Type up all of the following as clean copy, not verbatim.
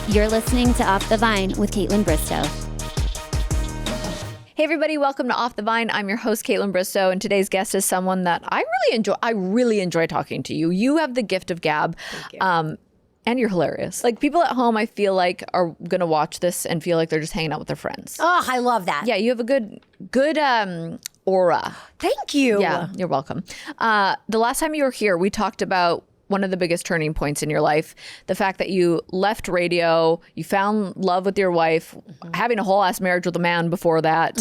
You're listening to Off the Vine with Kaitlyn Bristowe. Hey everybody, welcome to Off the Vine. I'm your host, Kaitlyn Bristowe, and today's guest is someone that I really enjoy talking to you. You have the gift of gab. Thank you. And you're hilarious. Like, people at home, I feel like, are gonna watch this and feel like they're just hanging out with their friends. Oh, I love that. Yeah, you have a good aura. Thank you. Yeah, you're welcome. The last time you were here, we talked about one of the biggest turning points in your life, the fact that you left radio, you found love with your wife, having a whole ass marriage with a man before that,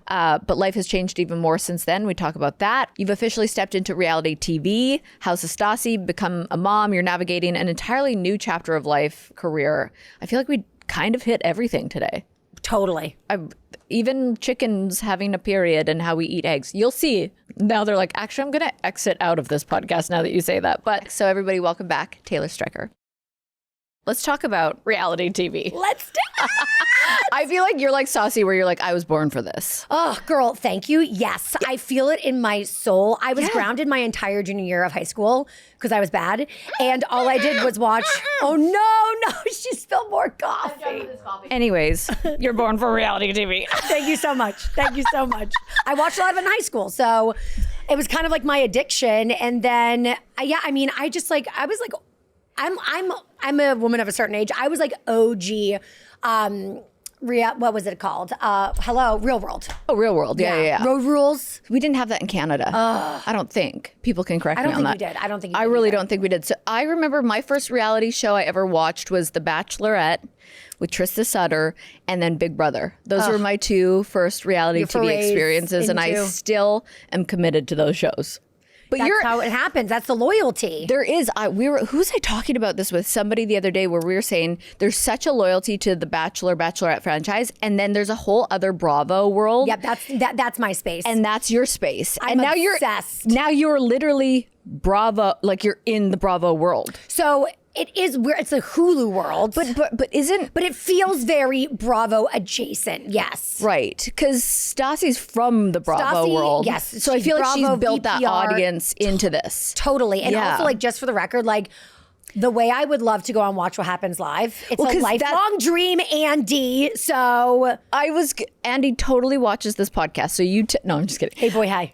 but life has changed even more since then. We talk about that. You've officially stepped into reality TV, House of Stassi, become a mom, you're navigating an entirely new chapter of life, career. I feel like we kind of hit everything today. Totally. Even chickens having a period and how we eat eggs. You'll see. Now they're like, actually, I'm going to exit out of this podcast now that you say that. But so everybody, welcome back, Taylor Strecker. Let's talk about reality TV. Let's do it. I feel like you're like Stassi, where you're like, I was born for this. Oh, girl, thank you. Yes, I feel it in my soul. I was grounded my entire junior year of high school because I was bad. And all I did was watch, oh no, she spilled more coffee. Anyways, you're born for reality TV. Thank you so much. Thank you so much. I watched a lot of it in high school. So it was kind of like my addiction. And then, I'm a woman of a certain age. I was like OG, what was it called? Real World. Oh, Real World. Yeah. Road Rules. We didn't have that in Canada. I don't think. People can correct me on that. I don't think we did. I don't think you did. I really don't think we did. So I remember my first reality show I ever watched was The Bachelorette with Trista Sutter, and then Big Brother. Those were my two first reality TV experiences, and I still am committed to those shows. But That's how it happens. That's the loyalty. There is. Who was I talking about this with? Somebody the other day, where we were saying there's such a loyalty to the Bachelor, Bachelorette franchise, and then there's a whole other Bravo world. Yep, that's my space. And that's your space. I'm obsessed. Now you're literally Bravo, like you're in the Bravo world. So it is weird. It's a Hulu world, but it feels very Bravo adjacent. Yes, right. Because Stassi's from the Bravo world. Yes, so I feel like she's built VPR, that audience into this. Totally, and also like just for the record, like. The way I would love to go on Watch What Happens Live. It's a lifelong dream, Andy. So Andy totally watches this podcast. So no, I'm just kidding. Hey boy, hi.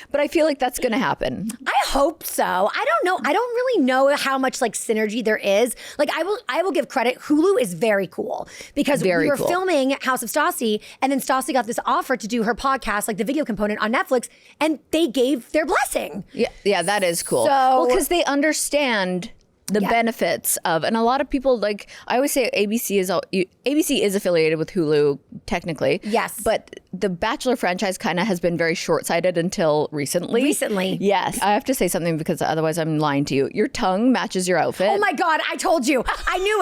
But I feel like that's going to happen. I hope so. I don't know. I don't really know how much like synergy there is. Like I will give credit. Hulu is very cool because we were filming House of Stassi, and then Stassi got this offer to do her podcast, like the video component on Netflix, and they gave their blessing. Yeah, that is cool. So, because they understand the benefits of, and a lot of people, like I always say, ABC is affiliated with Hulu technically. Yes, but the Bachelor franchise kind of has been very short-sighted until recently. Yes, I have to say something because otherwise I'm lying to you. Your tongue matches your outfit. Oh my God, I told you. I knew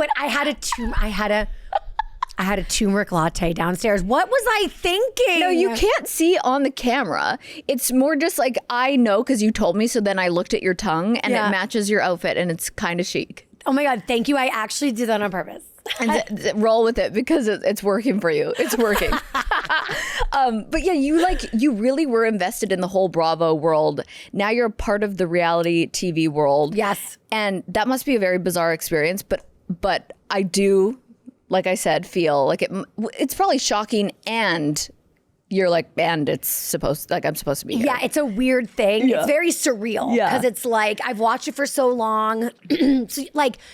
it. I had a turmeric latte downstairs. What was I thinking? No, you can't see on the camera. It's more just like, I know because you told me, so then I looked at your tongue and it matches your outfit and it's kind of chic. Oh my God, thank you. I actually did that on purpose. And roll with it because it's working for you. It's working. But yeah, you really were invested in the whole Bravo world. Now you're a part of the reality TV world. Yes. And that must be a very bizarre experience. But I do, like I said, feel like it's probably shocking, and you're like, and I'm supposed to be here. Yeah, it's a weird thing. Yeah. It's very surreal because it's like I've watched it for so long.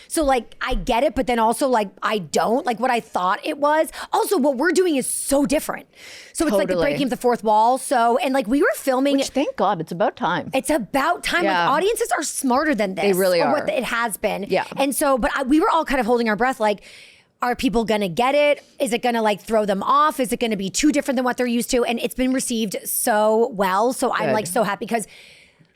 so I get it, but then also like I don't like what I thought it was. Also, what we're doing is so different. So it's like the breaking of the fourth wall. So and like we were filming. Which, thank God, it's about time. It's about time. Yeah. Like audiences are smarter than this. They really are. What it has been. Yeah. And so, but we were all kind of holding our breath, like. Are people going to get it? Is it going to like throw them off? Is it going to be too different than what they're used to? And it's been received so well. So I'm like so happy because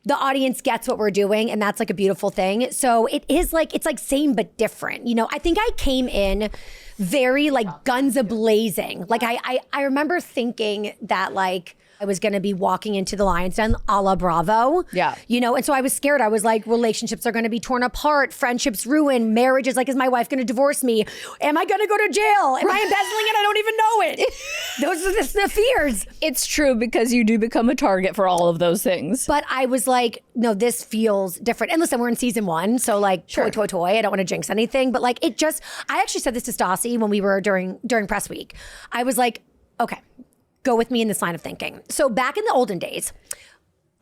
the audience gets what we're doing, and that's like a beautiful thing. So it is like, it's like same but different. You know, I think I came in very like guns a-blazing. Like I remember thinking that like, I was going to be walking into the Lion's Den a la Bravo. Yeah. You know, and so I was scared. I was like, relationships are going to be torn apart, friendships ruined, marriages, like, is my wife going to divorce me? Am I going to go to jail? Am I embezzling and I don't even know it? Those are the fears. It's true, because you do become a target for all of those things. But I was like, no, this feels different. And listen, we're in season 1, so like, toy. I don't want to jinx anything, but like, I actually said this to Stassi when we were during press week. I was like, okay, go with me in this line of thinking. So back in the olden days,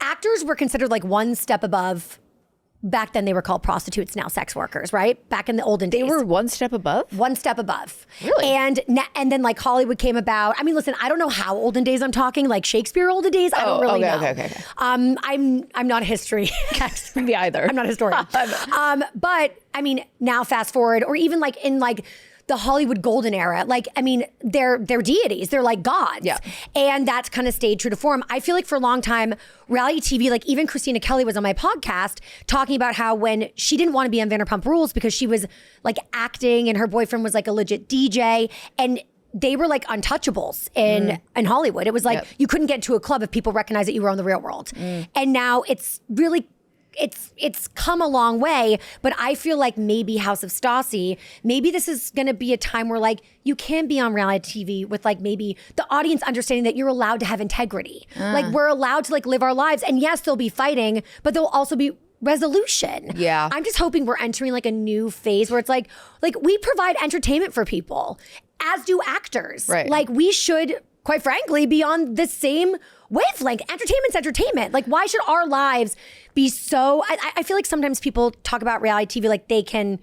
actors were considered like one step above. Back then they were called prostitutes, now sex workers, right? Back in the olden days. They were one step above? One step above. Really? And then like Hollywood came about. I mean, listen, I don't know how olden days I'm talking, like Shakespeare olden days. I don't really know. Okay. I'm not a history expert. Me either. I'm not a historian. But I mean, now fast forward, or even like in like the Hollywood golden era, like, I mean, they're deities. They're like gods. Yeah. And that's kind of stayed true to form. I feel like for a long time, reality TV, like even Christina Kelly was on my podcast talking about how when she didn't want to be on Vanderpump Rules because she was like acting and her boyfriend was like a legit DJ, and they were like untouchables in Hollywood. It was like you couldn't get into a club if people recognized that you were on The Real World. And now it's really it's come a long way, but I feel like maybe House of Stassi, maybe this is going to be a time where like you can be on reality TV with like maybe the audience understanding that you're allowed to have integrity. Like we're allowed to like live our lives, and yes, they'll be fighting, but there'll also be resolution. Yeah. I'm just hoping we're entering like a new phase where it's like we provide entertainment for people, as do actors. Right. Like we should, quite frankly, be on the same wavelength. Entertainment's entertainment. Like, why should our lives be so? I feel like sometimes people talk about reality TV like they can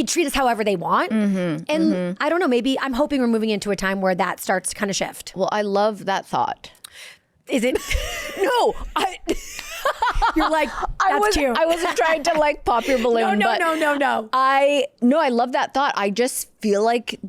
treat us however they want. And I don't know, maybe I'm hoping we're moving into a time where that starts to kind of shift. Well, I love that thought. Is it? No, You're like, that's cute. I wasn't trying to like pop your balloon. No. I love that thought. I just feel like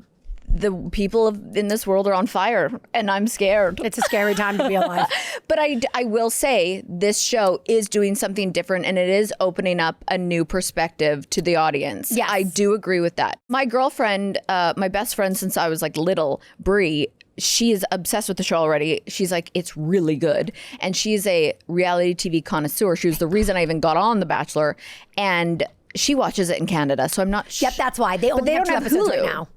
the people in this world are on fire, and I'm scared. It's a scary time to be alive. But I will say this show is doing something different, and it is opening up a new perspective to the audience. Yes. I do agree with that. My girlfriend, my best friend since I was like little, Brie, she is obsessed with the show already. She's like, it's really good. And she's a reality TV connoisseur. She was the reason I even got on The Bachelor. And she watches it in Canada. So I'm not Yep, that's why. They only have 2 episodes right now.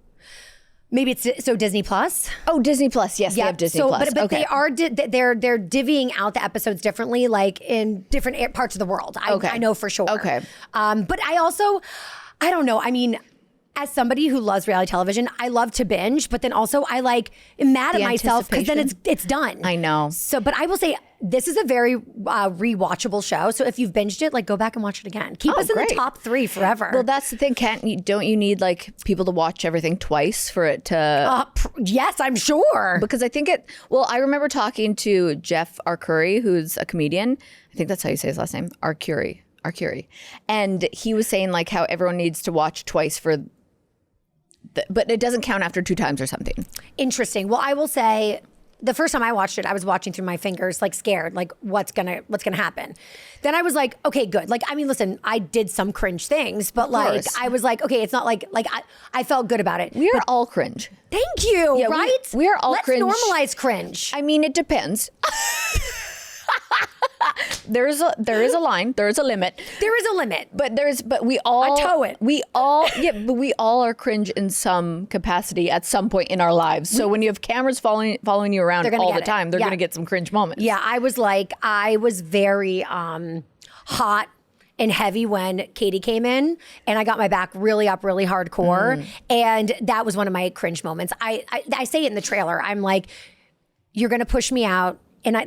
Maybe it's so Disney Plus. Oh, Disney Plus. Yes, they have Disney Plus. But okay. they are they're divvying out the episodes differently, like in different parts of the world. I know for sure. Okay. But I don't know. I mean, as somebody who loves reality television, I love to binge, but then also I like am mad at myself because then it's done. I know. So, but I will say this is a very rewatchable show. So if you've binged it, like go back and watch it again. Keep us in the top 3 forever. Well, that's the thing. Don't you need like people to watch everything twice for it to? Yes, I'm sure. Because I think I remember talking to Jeff Arcuri, who's a comedian. I think that's how you say his last name, Arcuri. And he was saying like how everyone needs to watch twice but it doesn't count after 2 times or something. Interesting. Well, I will say the first time I watched it, I was watching through my fingers, like scared, like what's gonna happen. Then I was like, okay, good. Like, I mean, listen, I did some cringe things, but like, I was like, okay, it's not like I felt good about it. We are all cringe. Thank you. Yeah, right? We are all cringe. Let's normalize cringe. I mean, it depends. There is a line. There is a limit. There is a limit. But we all I toe it. But we all are cringe in some capacity at some point in our lives. So when you have cameras following you around all the time, they're going to get some cringe moments. Yeah, I was very hot and heavy when Katie came in, and I got my back really up, really hardcore, and that was one of my cringe moments. I say it in the trailer. I'm like, you're going to push me out, and I.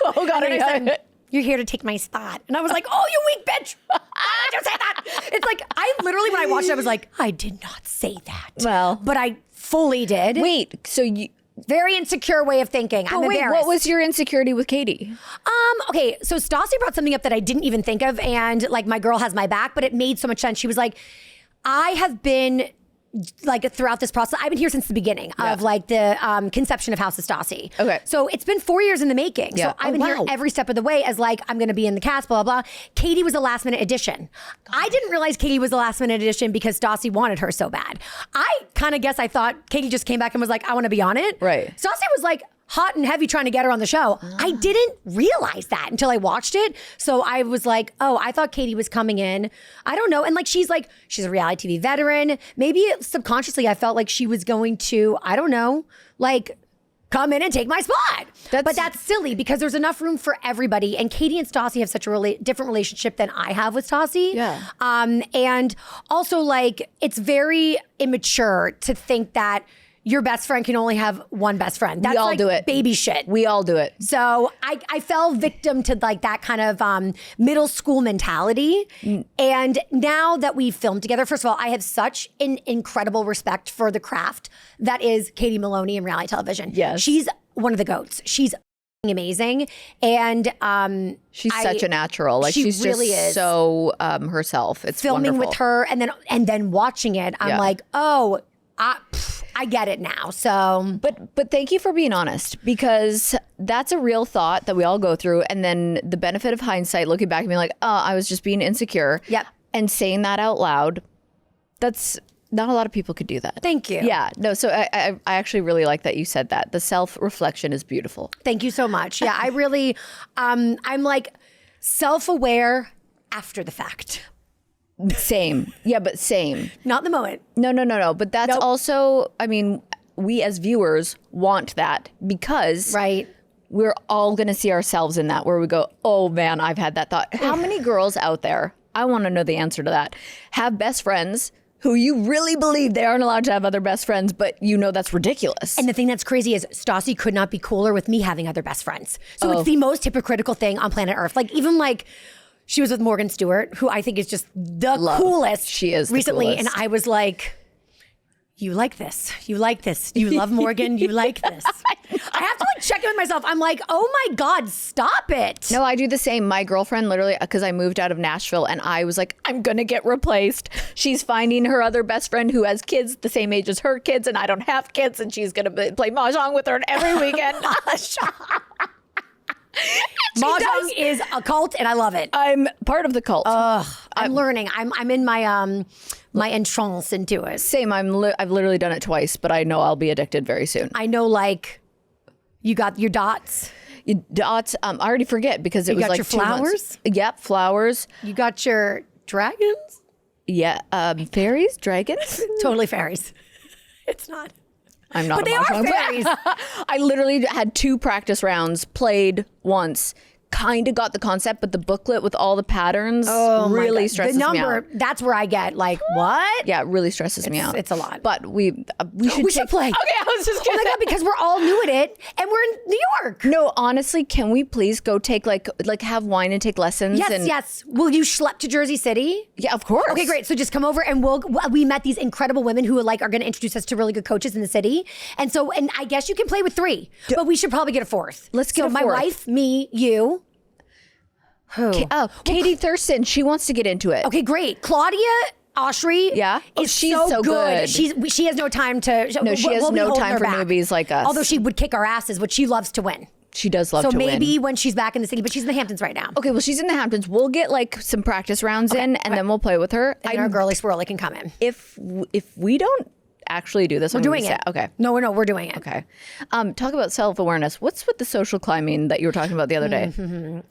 Oh God! I said, you're here to take my spot, and I was like, "Oh, you weak bitch! Why did you say that?" It's like I literally, when I watched it, I was like, "I did not say that." Well, but I fully did. Wait, so you very insecure way of thinking. I'm embarrassed. What was your insecurity with Katie? Okay, so Stassi brought something up that I didn't even think of, and like my girl has my back, but it made so much sense. She was like, "I have been." Like throughout this process, I've been here since the beginning of like the conception of House of Stassi. Okay. So it's been 4 years in the making. Yeah. So I've been here every step of the way as like, I'm going to be in the cast, blah, blah, blah. Katie was a last minute addition. I didn't realize Katie was a last minute addition because Stassi wanted her so bad. I kind of guess I thought Katie just came back and was like, I want to be on it. Right. Stassi was like, hot and heavy trying to get her on the show. I didn't realize that until I watched it. So I was like, oh, I thought Katie was coming in. I don't know. And like, she's a reality TV veteran. Maybe subconsciously I felt like she was going to, I don't know, like come in and take my spot. But that's silly because there's enough room for everybody. And Katie and Stassi have such a different relationship than I have with Stassi. Yeah. And also like, it's very immature to think that your best friend can only have one best friend. That's we all like do it. Baby shit. We all do it. So I fell victim to like that kind of middle school mentality. And now that we've filmed together, first of all, I have such an incredible respect for the craft that is Katie Maloney in reality television. Yes. She's one of the GOATs. She's amazing. And she's such a natural. Like she's really just is. So herself. It's filming wonderful. with her and then watching it, I'm like, oh, I get it now. So, but thank you for being honest, because that's a real thought that we all go through. And then the benefit of hindsight, looking back and being like, oh, I was just being insecure. Yep. And saying that out loud, that's not a lot of people could do that. Thank you. Yeah. No. So I actually really like that you said that. The self-reflection is beautiful. Thank you so much. Yeah, I really, I'm like self-aware after the fact. Same. Yeah, but same. Not in the moment. No. But that's also, I mean, we as viewers want that because we're all going to see ourselves in that where we go, oh man, I've had that thought. How many girls out there, I want to know the answer to that, have best friends who you really believe they aren't allowed to have other best friends, but you know that's ridiculous. And the thing that's crazy is Stassi could not be cooler with me having other best friends. So it's the most hypocritical thing on planet Earth. Like even like, she was with Morgan Stewart, who I think is just the coolest. She is recently, the coolest. And I was like, "You like this? You like this? You love Morgan? You like this?" I have to like check in with myself. I'm like, "Oh my God, stop it!" No, I do the same. My girlfriend, literally, because I moved out of Nashville, and I was like, "I'm gonna get replaced." She's finding her other best friend who has kids the same age as her kids, and I don't have kids, and she's gonna play mahjong with her every weekend. Mahjong is a cult, and I love it. I'm part of the cult. I'm learning. I'm in my my entrance into it. Same. I've literally done it twice, but I know I'll be addicted very soon. I know, like, you got your dots. Dots. I already forget because it was got like your 2 months. flowers? Yep, flowers. You got your dragons. Yeah, fairies, dragons. Totally fairies. It's not. I'm not. But they are fairies. I literally had 2 practice rounds, played once, kind of got the concept, but the booklet with all the patterns really stresses me out. That's where I get like, what? Yeah, it really stresses me out. It's a lot. But we should play. Okay, I was just Oh my God, because we're all new at it and we're in New York. No, honestly, can we please go take like have wine and take lessons? Yes. Will you schlep to Jersey City? Yeah, of course. Okay, great. So just come over and we met these incredible women who like are going to introduce us to really good coaches in the city. And I guess you can play with 3, but we should probably get a 4th. Let's get a 4th. My wife, me, you. Who? Katie Thurston. She wants to get into it. Okay, great. Claudia Oshry. Yeah. Is she's so good. She has no time to. No, she has no time for back. newbies like us. Although she would kick our asses, which she loves to win. She does love to win. So maybe when she's back in the city, but she's in the Hamptons right now. Okay, well, she's in the Hamptons. We'll get like some practice rounds in, and then we'll play with her. And our girly swirly can come in. If we don't actually do this, we're doing it. Okay. No, we're doing it. Okay. Talk about self-awareness. What's with the social climbing that you were talking about the other day?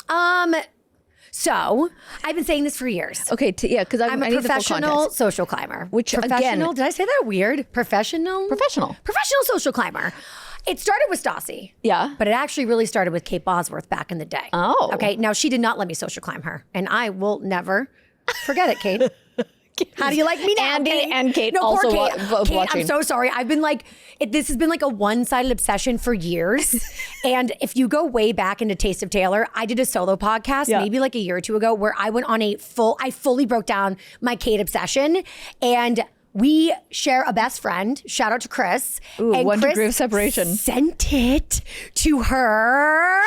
So I've been saying this for years. Okay, because I'm a I need the full professional context. social climber. Which, professional? again- Did I say that weird? Professional social climber. It started with Stassi. Yeah. But it actually really started with Kate Bosworth back in the day. Oh. Okay. Now she did not let me social climb her, and I will never forget it, Kate. How do you like me now, Andy Kate? and Kate no, also poor Kate. both Kate, watching. I'm so sorry. I've been like, this has been like a one-sided obsession for years. And if you go way back into Taste of Taylor, I did a solo podcast maybe like a year or 2 ago where I went on I fully broke down my Kate obsession. And we share a best friend. Shout out to Chris. Ooh, and 1 Chris degree of separation. Sent it to her.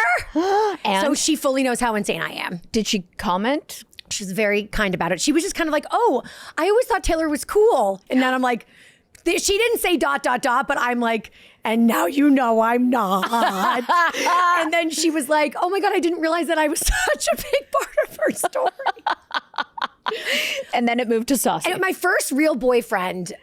And so she fully knows how insane I am. did she comment? She was very kind about it. She was just kind of like, oh, I always thought Taylor was cool. And then I'm like, she didn't say ... but I'm like, and now you know I'm not. And then she was like, oh my God, I didn't realize that I was such a big part of her story. And then it moved to Stassi. And my first real boyfriend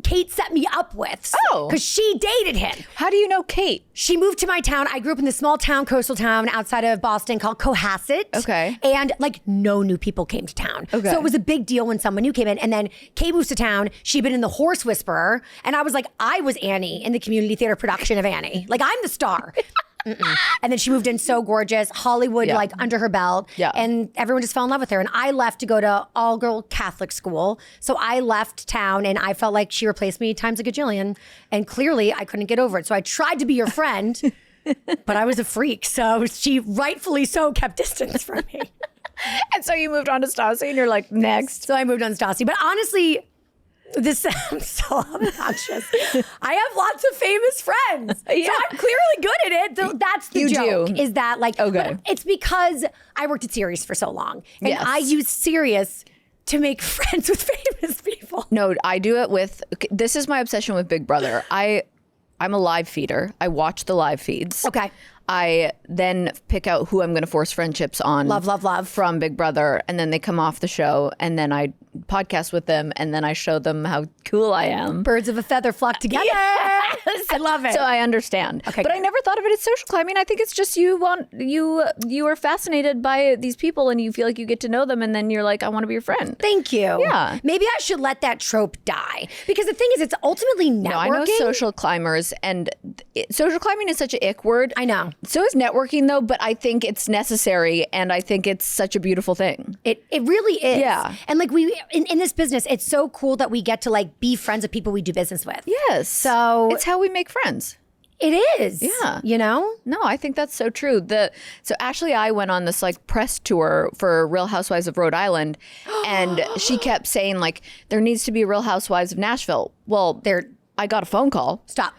Kate set me up with. Oh. Because she dated him. How do you know Kate? She moved to my town. I grew up in this small town, coastal town outside of Boston called Cohasset. Okay. And like no new people came to town. Okay. So it was a big deal when someone new came in. And then Kate moves to town. She'd been in The Horse Whisperer. And I was like, I was Annie in the community theater production of Annie. Like I'm the star. And then she moved in so gorgeous, Hollywood like under her belt. Yeah. And everyone just fell in love with her. And I left to go to all-girl Catholic school. So I left town and I felt like she replaced me times a gajillion. And clearly I couldn't get over it. So I tried to be your friend, but I was a freak. So she rightfully so kept distance from me. And so you moved on to Stassi and you're like, next. So I moved on to Stassi. But honestly, this sounds so obnoxious. I have lots of famous friends. Yeah. So I'm clearly good at it. That's the You joke. do. Is that like, Okay. but it's because I worked at Sirius for so long. And Yes. I use Sirius to make friends with famous people. No, I do it with, this is my obsession with Big Brother. I'm a live feeder. I watch the live feeds. Okay. I then pick out who I'm going to force friendships on. Love. From Big Brother. And then they come off the show and then I podcast with them and then I show them how cool I am. Birds of a feather flock together. Yes. I love it. So I understand. Okay, but I good. never thought of it as social climbing. I think it's just you are fascinated by these people and you feel like you get to know them and then you're like, I want to be your friend. Thank you. Yeah. Maybe I should let that trope die. Because the thing is, it's ultimately networking. No, I know social climbers and social climbing is such an ick word. I know. So is networking though, but I think it's necessary and I think it's such a beautiful thing. It really is. Yeah. And like we in this business, it's so cool that we get to like be friends with people we do business with. Yes. So it's how we make friends. it is. Yeah. You know? No, I think that's so true. So Ashley I went on this like press tour for Real Housewives of Rhode Island and she kept saying like there needs to be Real Housewives of Nashville. Well, I got a phone call. Stop.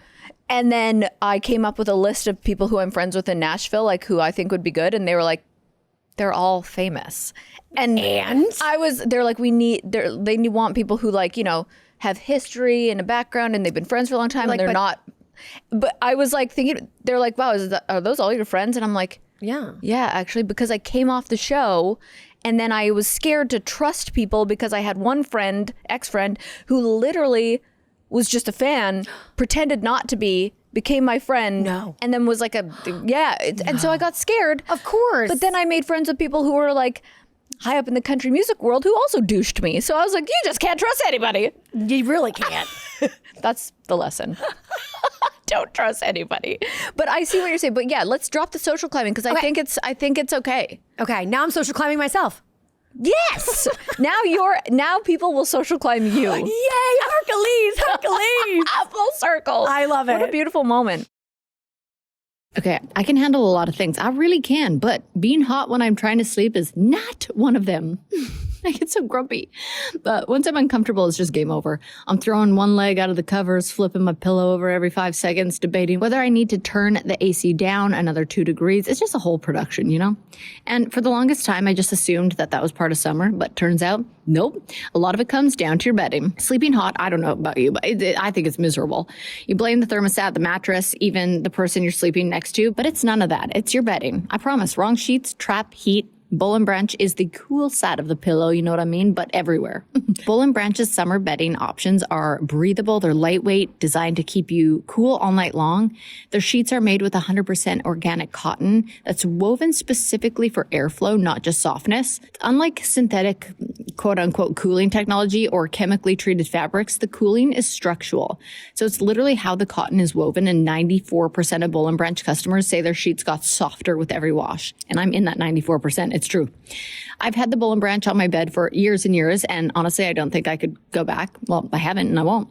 And then I came up with a list of people who I'm friends with in Nashville, like who I think would be good. And they were like, they're all famous. And they're like, they want people who like, you know, have history and a background and they've been friends for a long time and they're not. But I was like thinking, they're like, wow, are those all your friends? And I'm like, Yeah, actually, because I came off the show and then I was scared to trust people because I had one friend, ex-friend, who literally was just a fan, pretended not to be, became my friend. No. And then was like and so I got scared. Of course. But then I made friends with people who were like high up in the country music world who also douched me. So I was like, you just can't trust anybody. You really can't. That's the lesson. Don't trust anybody. But I see what you're saying. But yeah, let's drop the social climbing because I think it's okay. Okay, now I'm social climbing myself. Yes. now people will social climb you. Yay, Hercules. Full circle. I love What it. a beautiful moment. Okay, I can handle a lot of things. I really can, but being hot when I'm trying to sleep is not one of them. I get so grumpy. But once I'm uncomfortable, it's just game over. I'm throwing one leg out of the covers, flipping my pillow over every 5 seconds, debating whether I need to turn the AC down another 2 degrees. It's just a whole production, you know? And for the longest time, I just assumed that was part of summer, but turns out, nope. A lot of it comes down to your bedding. Sleeping hot, I don't know about you, but I think it's miserable. You blame the thermostat, the mattress, even the person you're sleeping next to, but it's none of that. It's your bedding. I promise. Wrong sheets, trap heat. Boll & Branch is the cool side of the pillow, you know what I mean, but everywhere. Boll & Branch's summer bedding options are breathable, they're lightweight, designed to keep you cool all night long. Their sheets are made with 100% organic cotton that's woven specifically for airflow, not just softness. Unlike synthetic quote-unquote cooling technology or chemically treated fabrics, the cooling is structural. So it's literally how the cotton is woven, and 94% of Boll & Branch customers say their sheets got softer with every wash. And I'm in that 94%. It's true. I've had the Boll & Branch on my bed for years and years, and honestly, I don't think I could go back. Well, I haven't, and I won't.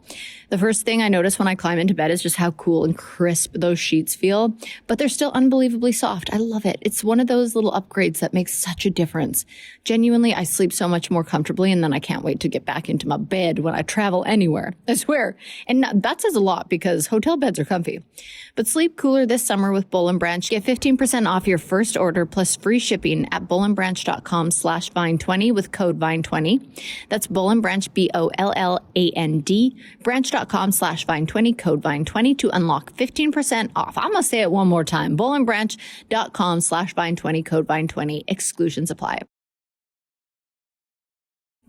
The first thing I notice when I climb into bed is just how cool and crisp those sheets feel, but they're still unbelievably soft. I love it. It's one of those little upgrades that makes such a difference. Genuinely, I sleep so much more comfortably, and then I can't wait to get back into my bed when I travel anywhere. I swear. And that says a lot because hotel beds are comfy. But sleep cooler this summer with Boll & Branch. Get 15% off your first order plus free shipping at bollandbranch.com/vine20 with code vine20. That's Boll & Branch, BOLLAND, branch.com/vine20, code vine20 to unlock 15% off. I'm going to say it one more time. bollandbranch.com/vine20, code vine20. Exclusions apply.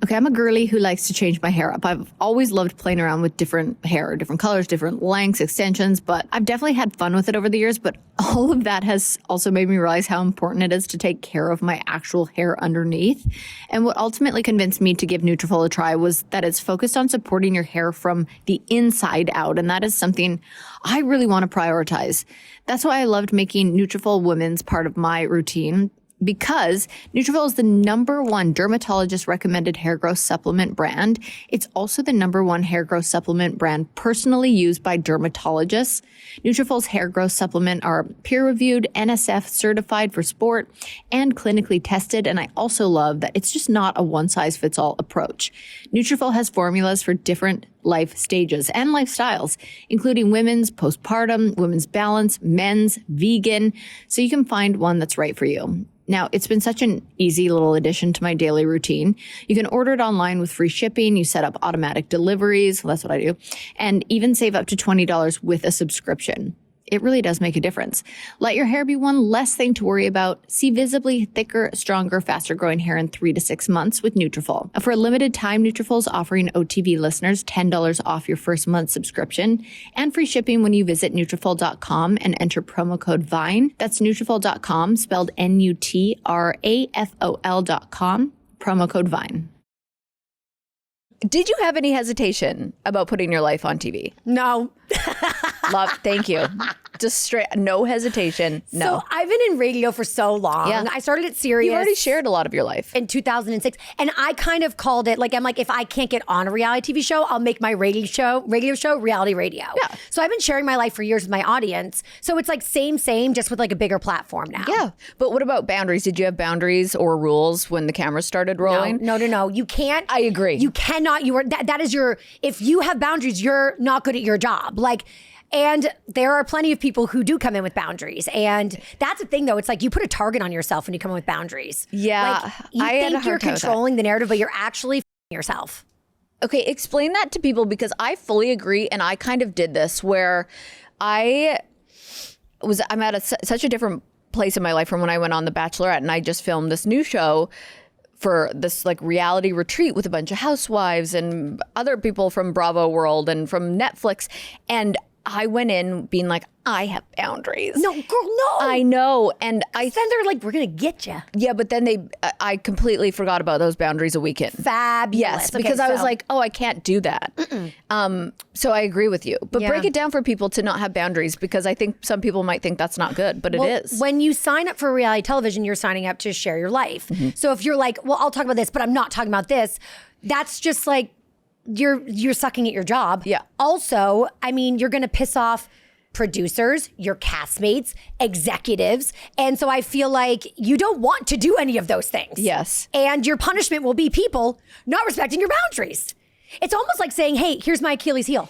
Okay, I'm a girly who likes to change my hair up. I've always loved playing around with different hair, different colors, different lengths, extensions, but I've definitely had fun with it over the years. But all of that has also made me realize how important it is to take care of my actual hair underneath. And what ultimately convinced me to give Nutrafol a try was that it's focused on supporting your hair from the inside out. And that is something I really want to prioritize. That's why I loved making Nutrafol Women's part of my routine, because Nutrafol is the #1 dermatologist recommended hair growth supplement brand. It's also the #1 hair growth supplement brand personally used by dermatologists. Nutrafol's hair growth supplement are peer-reviewed, NSF certified for sport, and clinically tested. And I also love that it's just not a one-size-fits-all approach. Nutrafol has formulas for different life stages and lifestyles, including women's, postpartum, women's balance, men's, vegan, so you can find one that's right for you. Now, it's been such an easy little addition to my daily routine. You can order it online with free shipping. You set up automatic deliveries. Well, that's what I do. And even save up to $20 with a subscription. It really does make a difference. Let your hair be one less thing to worry about. See visibly thicker, stronger, faster growing hair in 3 to 6 months with Nutrafol. For a limited time, Nutrafol is offering OTV listeners $10 off your first month subscription and free shipping when you visit Nutrafol.com and enter promo code VINE. That's Nutrafol.com, spelled Nutrafol.com, promo code VINE. Did you have any hesitation about putting your life on TV? No. Love, thank you. Just straight, no hesitation. No. So I've been in radio for so long. Yeah. I started at Sirius. You've already shared a lot of your life. In 2006. And I kind of called it, like, I'm like, if I can't get on a reality TV show, I'll make my radio show reality radio. Yeah. So I've been sharing my life for years with my audience. So it's like same, just with like a bigger platform now. Yeah. But what about boundaries? Did you have boundaries or rules when the cameras started rolling? No. You can't. I agree. You cannot. That is your, if you have boundaries, you're not good at your job. Like, and there are plenty of people who do come in with boundaries. And that's the thing, though. It's like you put a target on yourself when you come in with boundaries. Yeah. Like, you I had a think you're hard time with that. controlling the narrative, but you're actually yourself. Okay, explain that to people, because I fully agree. And I kind of did this where I'm at such a different place in my life from when I went on The Bachelorette, and I just filmed this new show for this like reality retreat with a bunch of housewives and other people from Bravo World and from Netflix. And I went in being like, I have boundaries. No, girl, no. I know. And then they're like, we're going to get you. Yeah, but then I completely forgot about those boundaries a weekend. Fabulous. Yes, because I was like, oh, I can't do that. So I agree with you. But break it down for people to not have boundaries, because I think some people might think that's not good, but it is. When you sign up for reality television, you're signing up to share your life. So if you're like, well, I'll talk about this, but I'm not talking about this, that's just like, you're sucking at your job. Yeah. Also, I mean, you're going to piss off producers, your castmates, executives. And so I feel like you don't want to do any of those things. Yes. And your punishment will be people not respecting your boundaries. It's almost like saying, hey, here's my Achilles heel.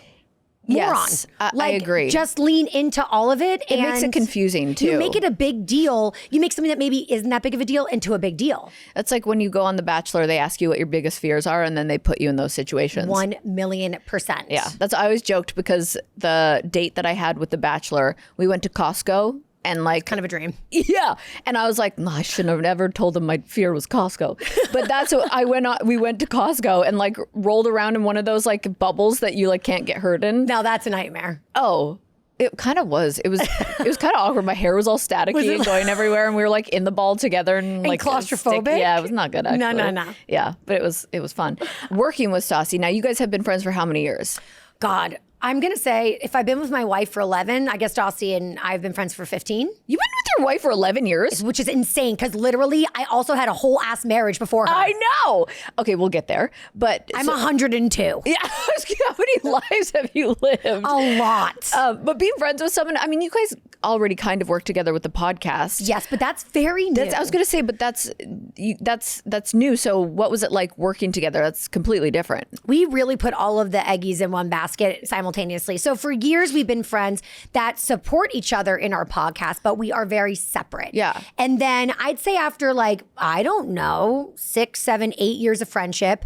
Yes, I agree. Just lean into all of it. It makes it confusing too. You make it a big deal. You make something that maybe isn't that big of a deal into a big deal. It's like when you go on The Bachelor, they ask you what your biggest fears are, and then they put you in those situations. 1,000,000%. Yeah, I always joked, because the date that I had with The Bachelor, we went to Costco. And like, kind of a dream. Yeah. And I was like, no, I shouldn't have never told them my fear was Costco. But that's what we went to Costco and like rolled around in one of those like bubbles that you like can't get hurt in. Now that's a nightmare. Oh, it kind of was. It was kind of awkward. My hair was all staticky and going everywhere. And we were like in the ball together and like claustrophobic. Yeah, it was not good actually. No. Yeah, but it was fun. Working with Stassi. Now you guys have been friends for how many years? God, I'm going to say if I've been with my wife for 11, I guess Stassi and I have been friends for 15. You've been with your wife for 11 years? Which is insane, because literally I also had a whole ass marriage before her. I know. Okay, we'll get there. But I'm 102. Yeah, how many lives have you lived? A lot. But being friends with someone, I mean, you guys already kind of work together with the podcast. Yes, but that's very new. I was going to say, but that's new. So what was it like working together? That's completely different. We really put all of the eggies in one basket simultaneously. So for years, we've been friends that support each other in our podcast, but we are very separate. Yeah. And then I'd say after like, I don't know, 6, 7, 8 years of friendship,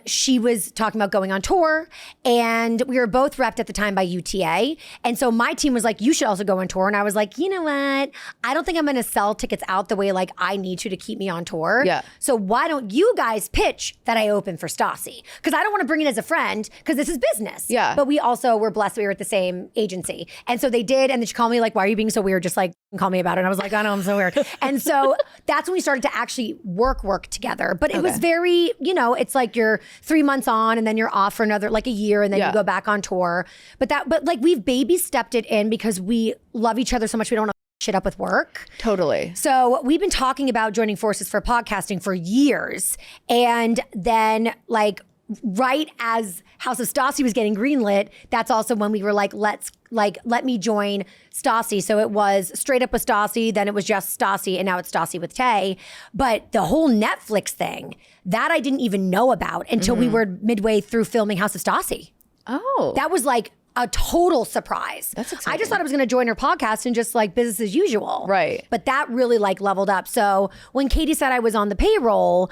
She was talking about going on tour, and we were both repped at the time by UTA. And so my team was like, you should also go on tour. And I was like, you know what? I don't think I'm going to sell tickets out the way like I need to keep me on tour. Yeah. So why don't you guys pitch that I open for Stassi? Because I don't want to bring it as a friend because this is business. Yeah. But we also were blessed we were at the same agency. And so they did. And then she called me like, why are you being so weird? Just like call me about it. And I was like, I know, I'm so weird. And so that's when we started to actually work together. But it was very, it's like you're 3 months on and then you're off for another like a year and then you go back on tour. But like we've baby stepped it in because we love each other so much we don't want to shit up with work. Totally. So we've been talking about joining forces for podcasting for years. And then like right as House of Stassi was getting greenlit, that's also when we were like, let me join Stassi. So it was Straight Up with Stassi, then it was just Stassi, and now it's Stassi with Tay. But the whole Netflix thing, that I didn't even know about until we were midway through filming House of Stassi. Oh. That was like a total surprise. That's exciting. I just thought I was going to join her podcast and just like business as usual. Right. But that really like leveled up. So when Katie said I was on the payroll,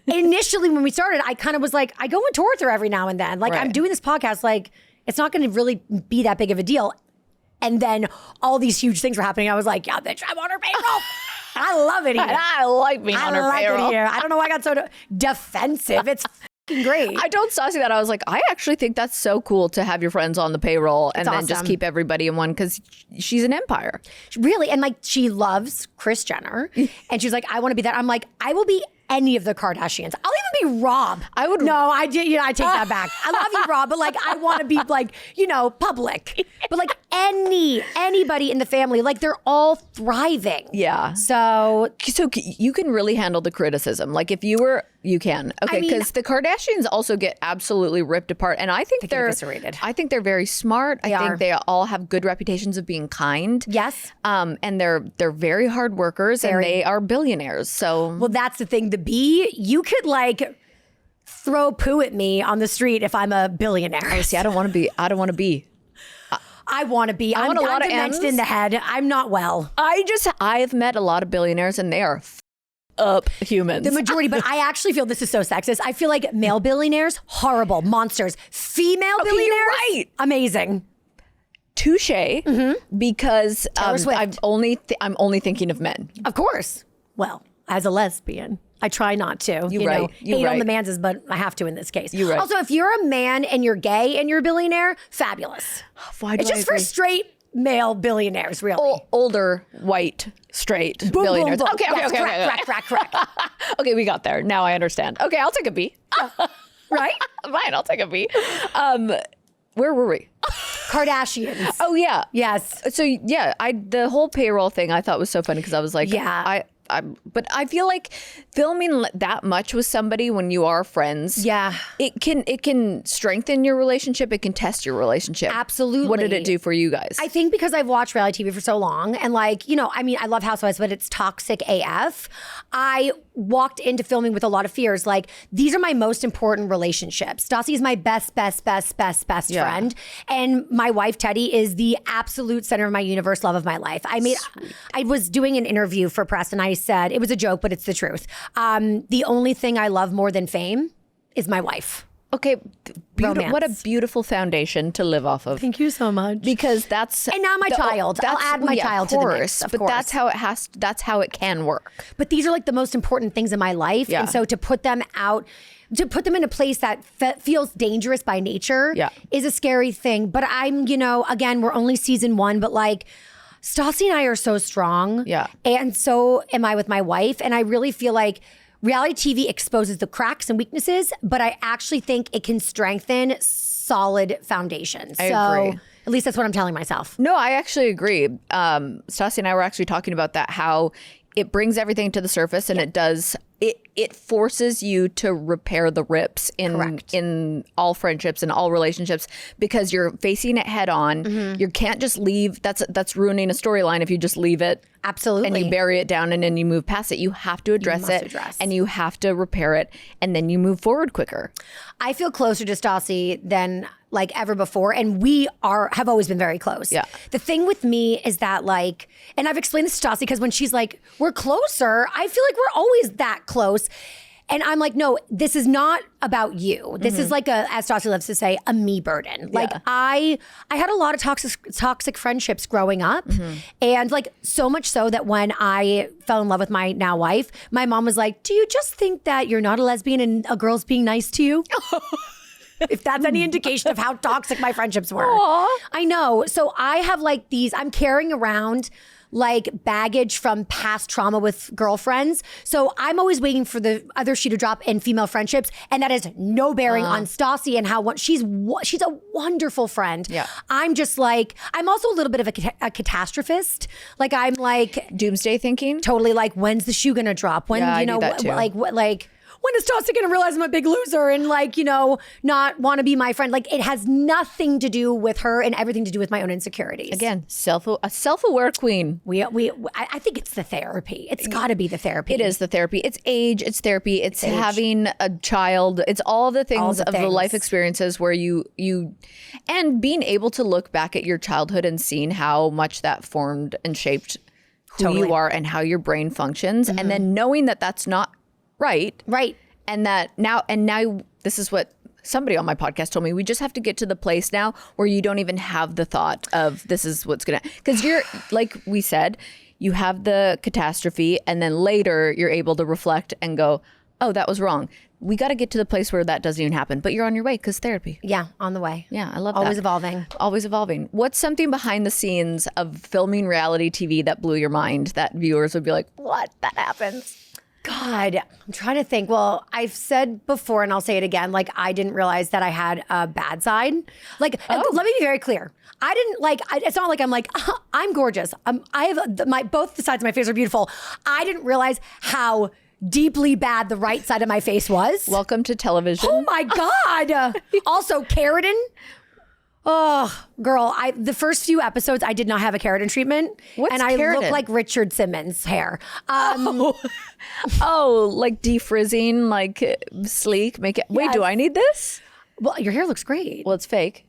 initially when we started, I kind of was like, I go on tour with her every now and then. Like I'm doing this podcast, like it's not going to really be that big of a deal. And then all these huge things were happening. I was like, yeah, bitch, I'm on her payroll. I love it here. I like being on her payroll. It here. I don't know why I got so defensive. It's great. I told Stassi that. I was like, I actually think that's so cool to have your friends on the payroll and then just keep everybody in one because she's an empire. Really. And like she loves Kris Jenner. And she's like, I want to be that. I'm like, I will be any of the Kardashians. I'll even be Rob. I would. No, I did. I take that back. I love you, Rob, but like I want to be like, public. But like anybody in the family, like they're all thriving. Yeah. So you can really handle the criticism. Like if you were, you can. Okay, because the Kardashians also get absolutely ripped apart, and I think they're eviscerated. I think they're very smart. I think they all have good reputations of being kind. Yes. And they're very hard workers, and they are billionaires. So well, that's the thing. The B, you could like throw poo at me on the street if I'm a billionaire. Oh, see, I don't want to be. I want to be. I'm demented in the head. I'm not well. I've met a lot of billionaires, and they are up humans. The majority, but I actually feel this is so sexist. I feel like male billionaires, horrible monsters. Female billionaires, you're right. Amazing. Touche, because Swift. I'm only thinking of men. Of course. Well, as a lesbian, I try not to. You're right. Hate on the manses, but I have to in this case. You're right. Also, if you're a man and you're gay and you're a billionaire, fabulous. Why do it's just for straight male billionaires, really. Older, white, straight billionaires. Boom, boom. Okay, yes, okay. Crack. Okay, we got there. Now I understand. Okay, I'll take a B. Right? Fine, I'll take a B. Where were we? Kardashians. Oh yeah. Yes. So yeah, the whole payroll thing I thought was so funny because I was like, but I feel like filming that much with somebody when you are friends, it can strengthen your relationship. It can test your relationship. Absolutely. What did it do for you guys? I think because I've watched reality TV for so long, and like, I love Housewives, but it's toxic AF. I walked into filming with a lot of fears. Like, these are my most important relationships. Stassi is my best friend, and my wife Teddy is the absolute center of my universe, love of my life. I was doing an interview for press, and I said, it was a joke, but it's the truth. The only thing I love more than fame is my wife. Okay, Romance. What a beautiful foundation to live off of. Thank you so much. Because that's and now my child. I'll add my child to the mix. Of course. That's how it has. That's how it can work. But these are like the most important things in my life, and so to put them out. To put them in a place that feels dangerous by nature is a scary thing. But I'm, again, we're only season 1, but like Stassi and I are so strong. Yeah. And so am I with my wife. And I really feel like reality TV exposes the cracks and weaknesses, but I actually think it can strengthen solid foundations. I agree. At least that's what I'm telling myself. No, I actually agree. Stassi and I were actually talking about that, how it brings everything to the surface, and it forces you to repair the rips in all friendships and all relationships, because you're facing it head on. You can't just leave. That's ruining a storyline if you just leave it. Absolutely. And you bury it down and then you move past it. You have to address it and you have to repair it, and then you move forward quicker. I feel closer to Stassi than like ever before, and we have always been very close. Yeah. The thing with me is that like, and I've explained this to Stassi because when she's like, we're closer, I feel like we're always that close. And I'm like, no, this is not about you. This is like as Stassi loves to say, a me burden. Like I had a lot of toxic friendships growing up. And like so much so that when I fell in love with my now wife, my mom was like, do you just think that you're not a lesbian and a girl's being nice to you? If that's any indication of how toxic my friendships were. Aww. I know. So I have like I'm carrying around like baggage from past trauma with girlfriends. So I'm always waiting for the other shoe to drop in female friendships. And that has no bearing on Stassi and how she's a wonderful friend. Yeah. I'm just like, I'm also a little bit of a catastrophist. Like I'm like Doomsday thinking? totally like, when's the shoe gonna drop? When, Yeah, I you do know, that too. like when is Stassi going to realize I'm a big loser and like, you know, not want to be my friend? Like it has nothing to do with her and everything to do with my own insecurities. Again, a self-aware queen. I think it's the therapy. It's got to be the therapy. It is the therapy. It's age, it's therapy, it's having a child. It's all the things of the life experiences where you and being able to look back at your childhood and seeing how much that formed and shaped who you are and how your brain functions. And then knowing that that's not right. And that now this is what somebody on my podcast told me. We just have to get to the place now where you don't even have the thought of this is what's going to, because you're, like we said, you have the catastrophe and then later you're able to reflect and go, oh, that was wrong. We got to get to the place where that doesn't even happen, but you're on your way because therapy. Yeah, on the way. Yeah, I love Always that. evolving. Always evolving. What's something behind the scenes of filming reality TV that blew your mind that viewers would be like, what? That happens? God, I'm trying to think. Well, I've said before, and I'll say it again. Like, I didn't realize that I had a bad side. Like, let me be very clear. I didn't like. It's not like I'm like I'm gorgeous. I have both the sides of my face are beautiful. I didn't realize how deeply bad the right side of my face was. Welcome to television. Oh my God. Also, keratin. Oh, girl, the first few episodes, I did not have a keratin treatment. What's and I keratin? look like Richard Simmons' hair. Oh, like defrizzing, like sleek. Make it. Wait, Yes. do I need this? Well, your hair looks great. Well, it's fake.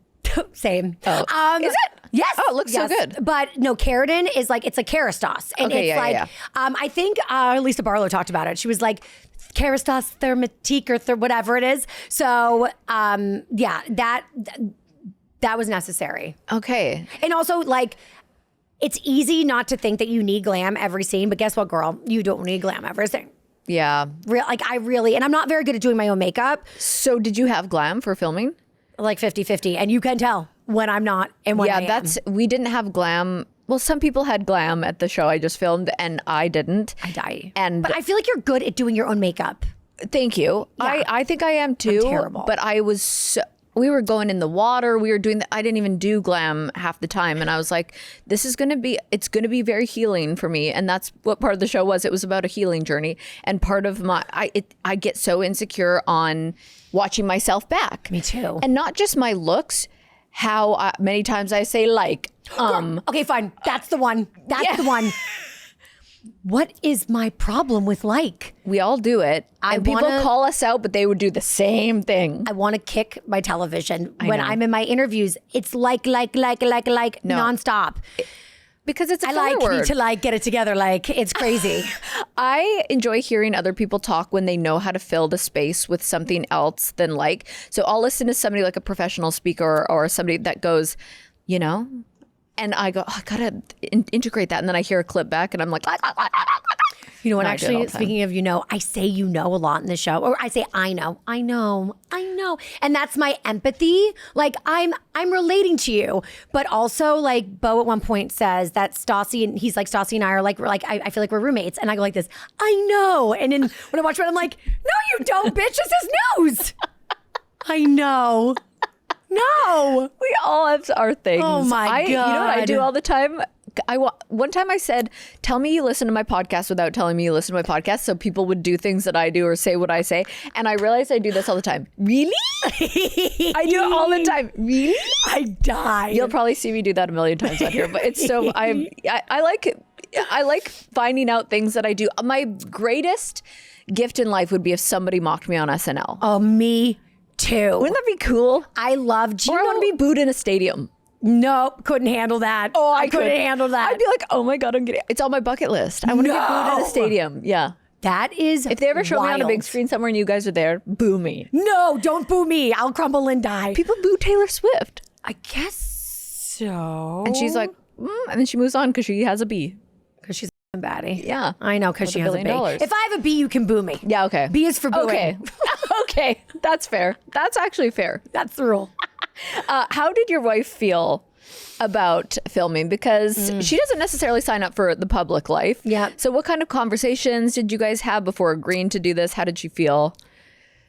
Same. Oh. Is it? Yes. Oh, it looks so good. But no, keratin is like, it's a Kerastase. And Okay, it's yeah. I think Lisa Barlow talked about it. She was like, Kerastase thermatique or whatever it is. So, yeah, that was necessary. Okay. And also, like, it's easy not to think that you need glam every scene, but guess what, girl? You don't need glam every scene. Yeah. And I'm not very good at doing my own makeup, So did you have glam for filming? like 50-50. And you can tell when I'm not and when I am. We didn't have glam. Well, some people had glam at the show I just filmed and I didn't. I die. But I feel like you're good at doing your own makeup. Thank you. Yeah. I think I am too. I'm terrible. But we were going in the water. We were doing I didn't even do glam half the time. And I was like, it's going to be very healing for me. And that's what part of the show was. It was about a healing journey. And part of I get so insecure on watching myself back. Me too. And not just my looks, how many times I say like, Okay, fine. That's the one. That's the one. What is my problem with like? we all do it. And people call us out, but they would do the same thing. I want to kick my television when know. I'm in my interviews. It's like nonstop. Because it's a I filler word. need to like get it together. Like it's crazy. I enjoy hearing other people talk when they know how to fill the space with something else than like. So I'll listen to somebody like a professional speaker or somebody that goes, you know, and I go, I gotta integrate that. And then I hear a clip back and I'm like, You know what? No, I do it all Actually, the time. speaking of, you know, I say you know a lot in the show, or I say I know, and that's my empathy. Like I'm relating to you, but also like Bo at one point says that Stassi and he's like Stassi and I are like I feel like we're roommates, and I go like this. I know, and then when I watch it, I'm like, no, you don't, bitch. This is news. I know. No. we all have our things. Oh my You know what I God. do all the time? One time I said, tell me you listen to my podcast without telling me you listen to my podcast, so people would do things that I do or say what I say. And I realized I do this all the time. Really? I do it all the time. Really? I die. You'll probably see me do that a million times out here, but it's so I like finding out things that I do. My greatest gift in life would be if somebody mocked me on SNL. Oh, me too. Wouldn't that be cool? I love Gino. Or I want to be booed in a stadium. Nope, couldn't handle that. I couldn't handle that. I'd be like, oh my God, it's on my bucket list. I want to get booed in a stadium. Yeah. That is If they ever show me on a big wild. screen somewhere and you guys are there, boo me. No, don't boo me. I'll crumble and die. People boo Taylor Swift. I guess so. And she's like, and then she moves on because she has a B. Because she's a baddie. Yeah. I know, because With she $1 has a billion. B. If I have a B, you can boo me. Yeah, okay. B is for booing. Okay. Okay. That's fair. That's actually fair. That's the rule. How did your wife feel about filming? Because she doesn't necessarily sign up for the public life. Yeah. So what kind of conversations did you guys have before agreeing to do this? How did she feel?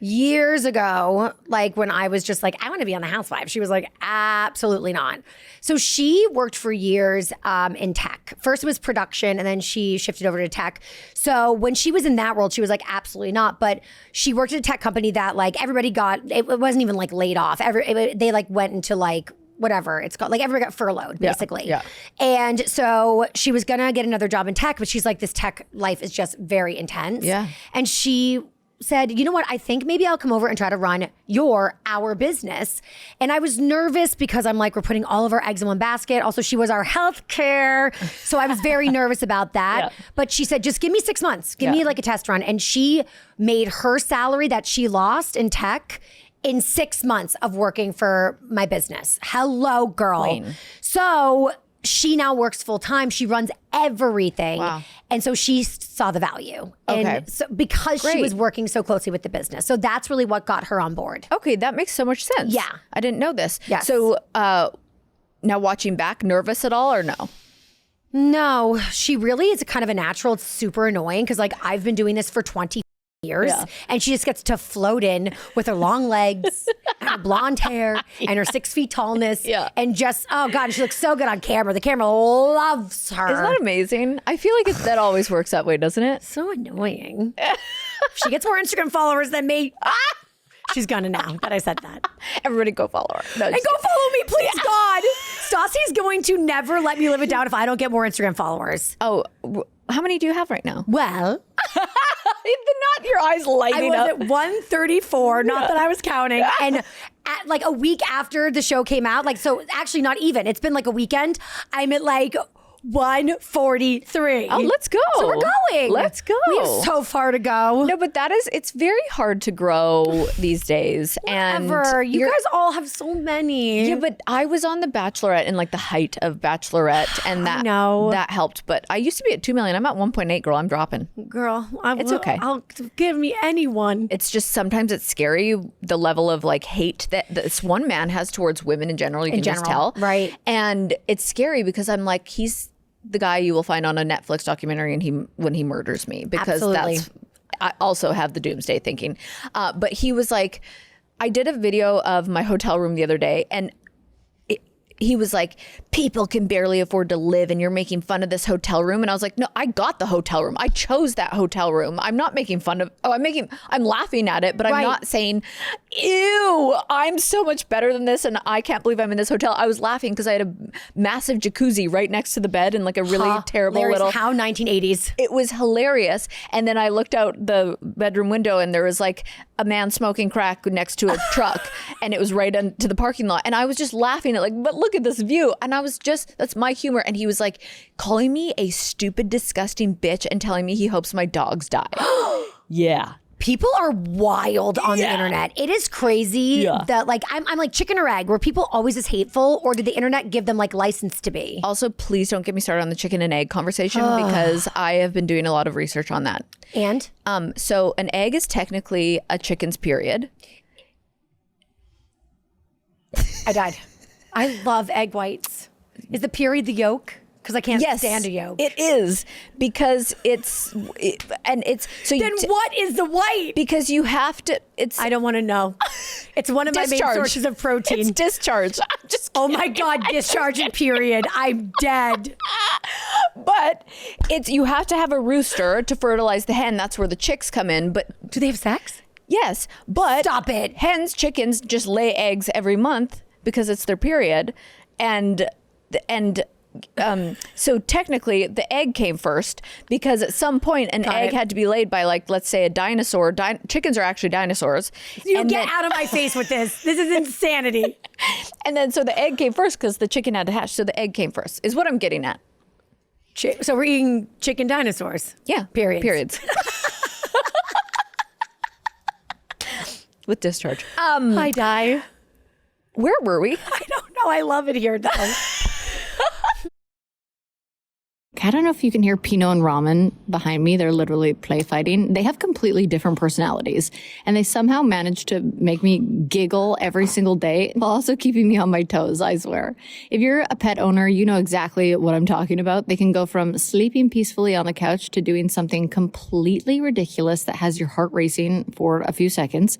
Years ago, like when I was just like, I want to be on the Housewives, she was like, absolutely not. So she worked for years in tech. First it was production, and then she shifted over to tech. So when she was in that world, she was like, absolutely not. But she worked at a tech company that like everybody got, it wasn't even like laid off. They like went into like, whatever it's called, like everybody got furloughed basically. Yeah. And so she was gonna get another job in tech, but she's like, this tech life is just very intense. Yeah. And she said, you know what, I think maybe I'll come over and try to run our business. And I was nervous because I'm like, we're putting all of our eggs in one basket. Also, she was our healthcare. So I was very nervous about that. Yeah. But she said, just give me 6 months. Give me like a test run. And she made her salary that she lost in tech in 6 months of working for my business. Hello, girl. Queen. So she now works full time. She runs everything. Wow. And so she saw the value. Okay. And so because she Great. was working so closely with the business. So that's really what got her on board. Okay, that makes so much sense. Yeah. I didn't know this. Yes. So now watching back, nervous at all or no? No, she really is kind of a natural. It's super annoying because like I've been doing this for 20 years and she just gets to float in with her long legs and her blonde hair and her 6 feet tallness and just, oh God, she looks so good on camera. The camera loves her. Isn't that amazing? I feel like that always works that way, doesn't it? So annoying. She gets more Instagram followers than me. She's gonna now that I said that. Everybody go follow her. No, And go follow me, please, God. Stassi's going to never let me live it down if I don't get more Instagram followers. Oh, how many do you have right now? Well, Not your eyes I lighting was up. at 134, not that I was counting. And at like a week after the show came out, like, so actually not even, it's been like a weekend, I'm at like 143. Oh, let's go. So we're going. Let's go. We have so far to go. No, but it's very hard to grow these days. Ever. And You you're- guys all have so many. Yeah, but I was on The Bachelorette in like the height of Bachelorette, and that helped. But I used to be at 2 million. I'm at 1.8, girl. I'm dropping. Girl, It's okay. I'll give me anyone. It's just sometimes it's scary the level of like hate that this one man has towards women in general. You can just tell, right? And it's scary because I'm like, he's the guy you will find on a Netflix documentary, and when he murders me, because Absolutely. I also have the doomsday thinking. But he was like, I did a video of my hotel room the other day, and he was like, people can barely afford to live and you're making fun of this hotel room. And I was like, no, I got the hotel room. I chose that hotel room. I'm not making fun of, I'm laughing at it, but I'm not saying, ew, I'm so much better than this and I can't believe I'm in this hotel. I was laughing because I had a massive jacuzzi right next to the bed and like a really terrible Hilarious. little. How 1980s. It was hilarious. And then I looked out the bedroom window and there was like a man smoking crack next to a truck and it was right into the parking lot. And I was just laughing at like, but look at this view. And I was just, that's my humor. And he was like calling me a stupid, disgusting bitch and telling me he hopes my dogs die. Yeah. People are wild on the internet. It is crazy that like I'm like chicken or egg. Were people always as hateful, or did the internet give them like license to be? Also, please don't get me started on the chicken and egg conversation because I have been doing a lot of research on that. And so an egg is technically a chicken's period. I died. I love egg whites. Is the period the yolk? Because I can't stand a yolk. It is because so Then what is the white? because you have to. I don't want to know. It's one of my main Discharge. sources of protein. It's discharge. I'm just Oh my God, discharge and period. I'm dead. But you have to have a rooster to fertilize the hen. That's where the chicks come in. But Do they have sex? yes, but Stop it. Chickens just lay eggs every month because it's their period, and so technically the egg came first because at some point an egg had to be laid by, like, let's say a dinosaur. Chickens are actually dinosaurs. You get out of my face with this. This is insanity. And then so the egg came first because the chicken had to hatch. So the egg came first is what I'm getting at. So we're eating chicken dinosaurs. Yeah. Periods. Periods. with discharge. I die. Where were we? I don't know. I love it here, though. I don't know if you can hear Pinot and Ramen behind me. They're literally play fighting. They have completely different personalities, and they somehow manage to make me giggle every single day while also keeping me on my toes, I swear. If you're a pet owner, you know exactly what I'm talking about. They can go from sleeping peacefully on the couch to doing something completely ridiculous that has your heart racing for a few seconds.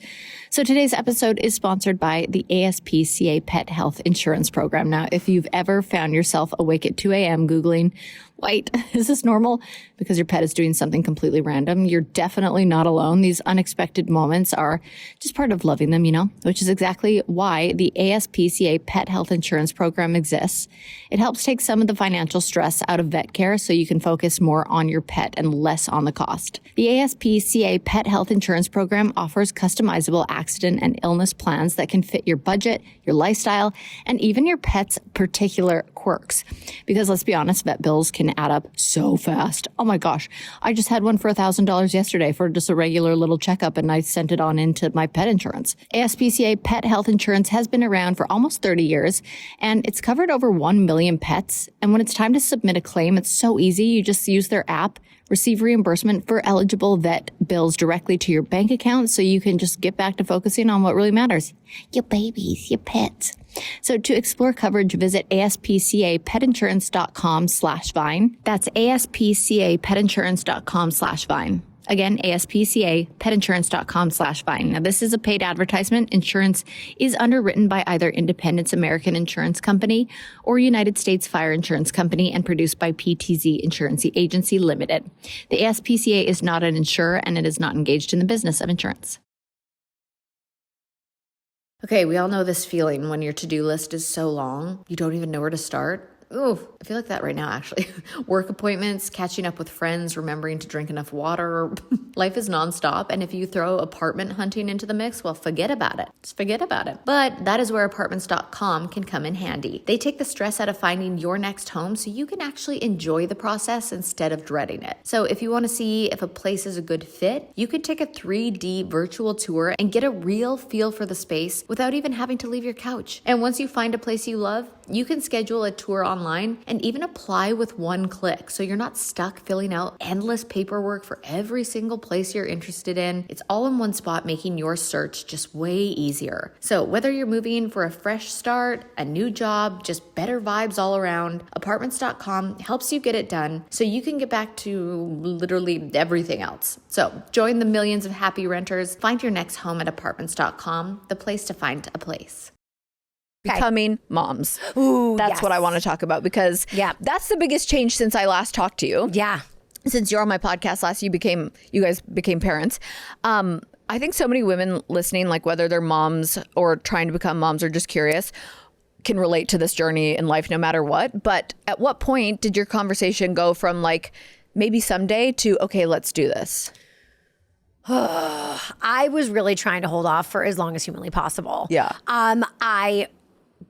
So today's episode is sponsored by the ASPCA Pet Health Insurance Program. Now, if you've ever found yourself awake at 2 a.m. Googling, wait, is this normal? Because your pet is doing something completely random, you're definitely not alone. These unexpected moments are just part of loving them, you know, which is exactly why the ASPCA Pet Health Insurance Program exists. It helps take some of the financial stress out of vet care so you can focus more on your pet and less on the cost. The ASPCA Pet Health Insurance Program offers customizable accident and illness plans that can fit your budget, your lifestyle, and even your pet's particular quirks. Because let's be honest, vet bills can add up so fast. Oh my gosh. I just had one for $1,000 yesterday for just a regular little checkup, and I sent it on into my pet insurance. ASPCA Pet Health Insurance has been around for almost 30 years, and it's covered over 1 million pets. And when it's time to submit a claim, it's so easy. You just use their app, receive reimbursement for eligible vet bills directly to your bank account, so you can just get back to focusing on what really matters. Your babies, your pets. So to explore coverage, visit aspcapetinsurance.com/Vine. That's aspcapetinsurance.com/Vine. Again, aspcapetinsurance.com/Vine. Now, this is a paid advertisement. Insurance is underwritten by either Independence American Insurance Company or United States Fire Insurance Company and produced by PTZ Insurance Agency Limited. The ASPCA is not an insurer, and it is not engaged in the business of insurance. Okay, we all know this feeling when your to-do list is so long, you don't even know where to start. Ooh, I feel like that right now, actually. Work appointments, catching up with friends, remembering to drink enough water. Life is nonstop. And if you throw apartment hunting into the mix, well, forget about it. Just forget about it. But that is where apartments.com can come in handy. They take the stress out of finding your next home so you can actually enjoy the process instead of dreading it. So if you want to see if a place is a good fit, you can take a 3D virtual tour and get a real feel for the space without even having to leave your couch. And once you find a place you love, you can schedule a tour online and even apply with one click. So you're not stuck filling out endless paperwork for every single place you're interested in. It's all in one spot, making your search just way easier. So whether you're moving for a fresh start, a new job, just better vibes all around, apartments.com helps you get it done so you can get back to literally everything else. So join the millions of happy renters. Find your next home at apartments.com, the place to find a place. Becoming moms. Ooh, That's yes. what I want to talk about, because that's the biggest change since I last talked to you. Yeah. Since you're on my podcast last, you guys became parents. I think so many women listening, like whether they're moms or trying to become moms or just curious, can relate to this journey in life no matter what. But at what point did your conversation go from like maybe someday to, okay, let's do this? I was really trying to hold off for as long as humanly possible. Yeah. I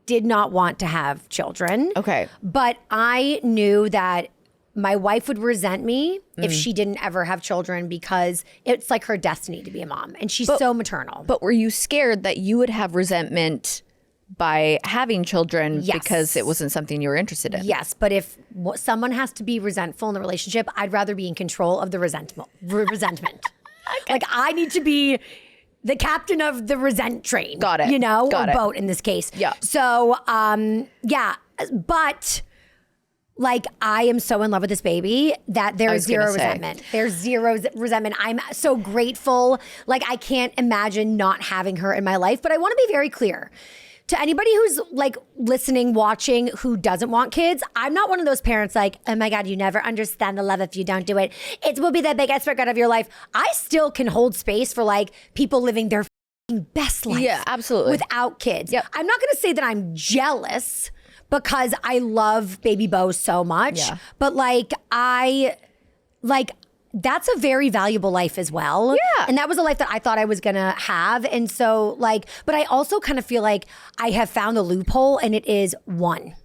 did not want to have children. Okay. But I knew that my wife would resent me if she didn't ever have children, because it's like her destiny to be a mom. And she's so maternal. But were you scared that you would have resentment by having children because it wasn't something you were interested in? Yes. But if someone has to be resentful in the relationship, I'd rather be in control of the resentment. Okay. Like, I need to be the captain of the resent train. Got it. You know, Got or it. boat in this case. Yeah. So, yeah. But like, I am so in love with this baby that there's zero resentment. There's zero resentment. I'm so grateful. Like, I can't imagine not having her in my life. But I want to be very clear. To anybody who's like listening, watching, who doesn't want kids, I'm not one of those parents like, oh my God, you never understand the love if you don't do it. It will be the biggest regret of your life. I still can hold space for like people living their best life. Yeah, absolutely. Without kids. Yep. I'm not going to say that I'm jealous because I love baby Bo so much. Yeah. But that's a very valuable life as well. Yeah. And that was a life that I thought I was going to have. And so but I also kind of feel like I have found a loophole, and it is one.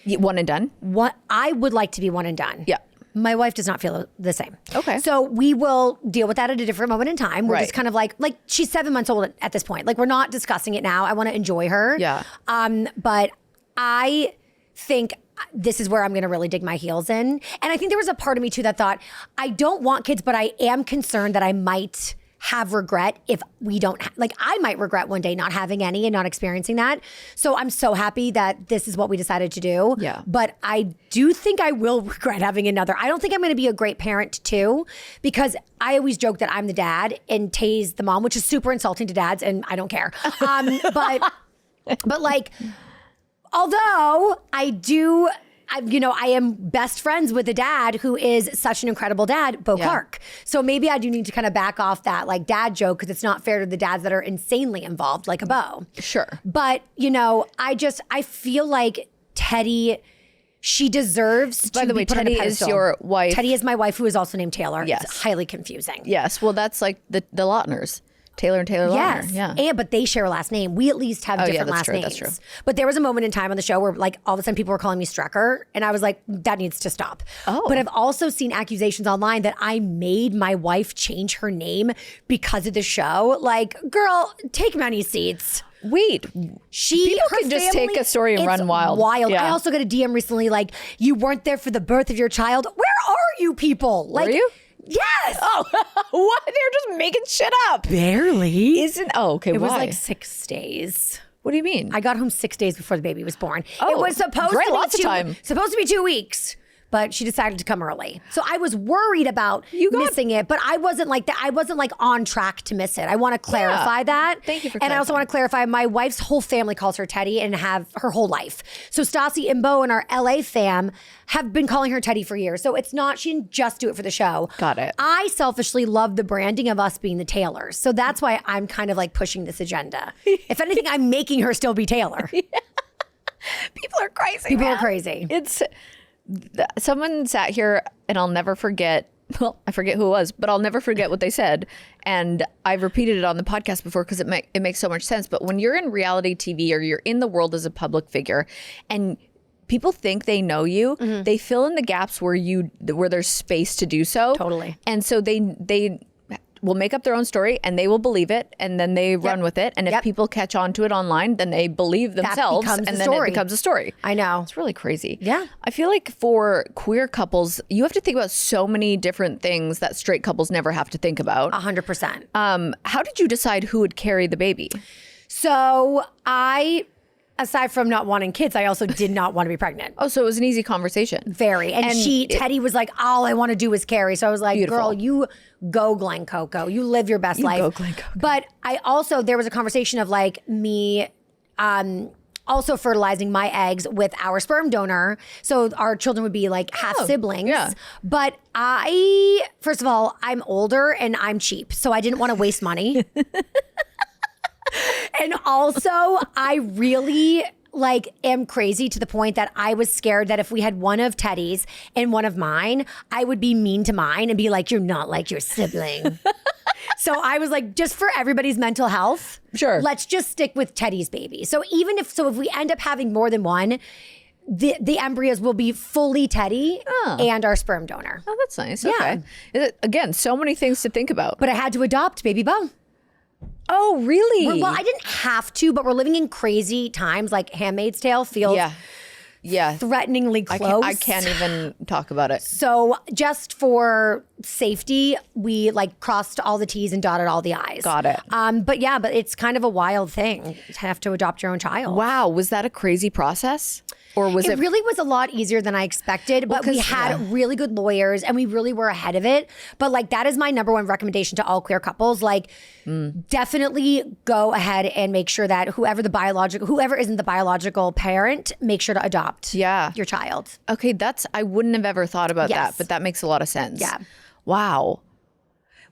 One and done? What I would like to be one and done. Yeah. My wife does not feel the same. Okay. So we will deal with that at a different moment in time. We're Right. just kind of like she's 7 months old at this point. Like we're not discussing it now. I want to enjoy her. Yeah. But I think this is where I'm going to really dig my heels in. And I think there was a part of me too that thought, I don't want kids, but I am concerned that I might have regret if we don't, I might regret one day not having any and not experiencing that. So I'm so happy that this is what we decided to do. Yeah. But I do think I will regret having another. I don't think I'm going to be a great parent too, because I always joke that I'm the dad and Tay's the mom, which is super insulting to dads, and I don't care. But like, although I am best friends with a dad who is such an incredible dad, Bo Clark. So maybe I do need to kind of back off that like dad joke, because it's not fair to the dads that are insanely involved, like a Bo. Sure. But, I feel like Teddy, she deserves By to the be way, put on a Teddy is pedestal. your wife. Teddy is my wife, who is also named Taylor. Yes. It's highly confusing. Yes. Well, that's like the Lautners. Taylor and Taylor Yes. Lautner. Yeah. But they share a last name. We at least have different that's last true, names. that's true. But there was a moment in time on the show where like all of a sudden people were calling me Strecker, and I was like, that needs to stop. Oh. But I've also seen accusations online that I made my wife change her name because of the show. Like, girl, take many seats. Wait. People Her can just family, take a story and it's run wild. Wild. Yeah. I also got a DM recently like, you weren't there for the birth of your child. Where are you people? Like, Were you? Yes. Oh, what? They're just making shit up. Barely. Isn't? Oh, okay. It was why? like 6 days. What do you mean? I got home 6 days before the baby was born. Oh, it was supposed great, to be lots of time. Supposed to be 2 weeks, but she decided to come early. So I was worried about missing it, but I wasn't like that. I wasn't like on track to miss it. I want to clarify that. Thank you for And I also want to clarify, my wife's whole family calls her Teddy and have her whole life. So Stassi and Bo and our LA fam have been calling her Teddy for years. So it's not, she didn't just do it for the show. Got it. I selfishly love the branding of us being the Taylors. So that's why I'm kind of like pushing this agenda. If anything, I'm making her still be Taylor. People are crazy. People man. are crazy. It's someone sat here, and I'll never forget. Well, I forget who it was, but I'll never forget what they said. And I've repeated it on the podcast before because it makes so much sense. But when you're in reality TV or you're in the world as a public figure, and people think they know you, they fill in the gaps where there's space to do so. Totally. And so they will make up their own story, and they will believe it, and then they run with it. And if people catch on to it online, then they believe themselves, becomes and the then story. it becomes a story. I know. It's really crazy. Yeah. I feel like for queer couples, you have to think about so many different things that straight couples never have to think about. 100%. How did you decide who would carry the baby? So aside from not wanting kids, I also did not want to be pregnant. Oh, so it was an easy conversation. Very. And Teddy was like, all I want to do is carry. So I was like, Beautiful. girl, you go Glen Coco. You live your best life. go Glen Coco. But I also, there was a conversation of like me also fertilizing my eggs with our sperm donor. So our children would be like half siblings. yeah. But first of all, I'm older and I'm cheap. So I didn't want to waste money. And also, I really am crazy to the point that I was scared that if we had one of Teddy's and one of mine, I would be mean to mine and be like, you're not like your sibling. So I was like, just for everybody's mental health, Sure. let's just stick with Teddy's baby. So if we end up having more than one, the embryos will be fully Teddy and our sperm donor. Oh, that's nice. Okay. Again, so many things to think about. But I had to adopt baby Bo. Oh, really? Well, I didn't have to, but we're living in crazy times. Like Handmaid's Tale feels threateningly close. I can't even talk about it. So just for safety, we crossed all the T's and dotted all the I's. Got it. But it's kind of a wild thing to have to adopt your own child. Wow. Was that a crazy process? Or was It really was a lot easier than I expected, but we had really good lawyers and we really were ahead of it. But that is my number one recommendation to all queer couples. Definitely go ahead and make sure that whoever isn't the biological parent, make sure to adopt your child. Okay, I wouldn't have ever thought about Yes. that, but that makes a lot of sense. Yeah. Wow.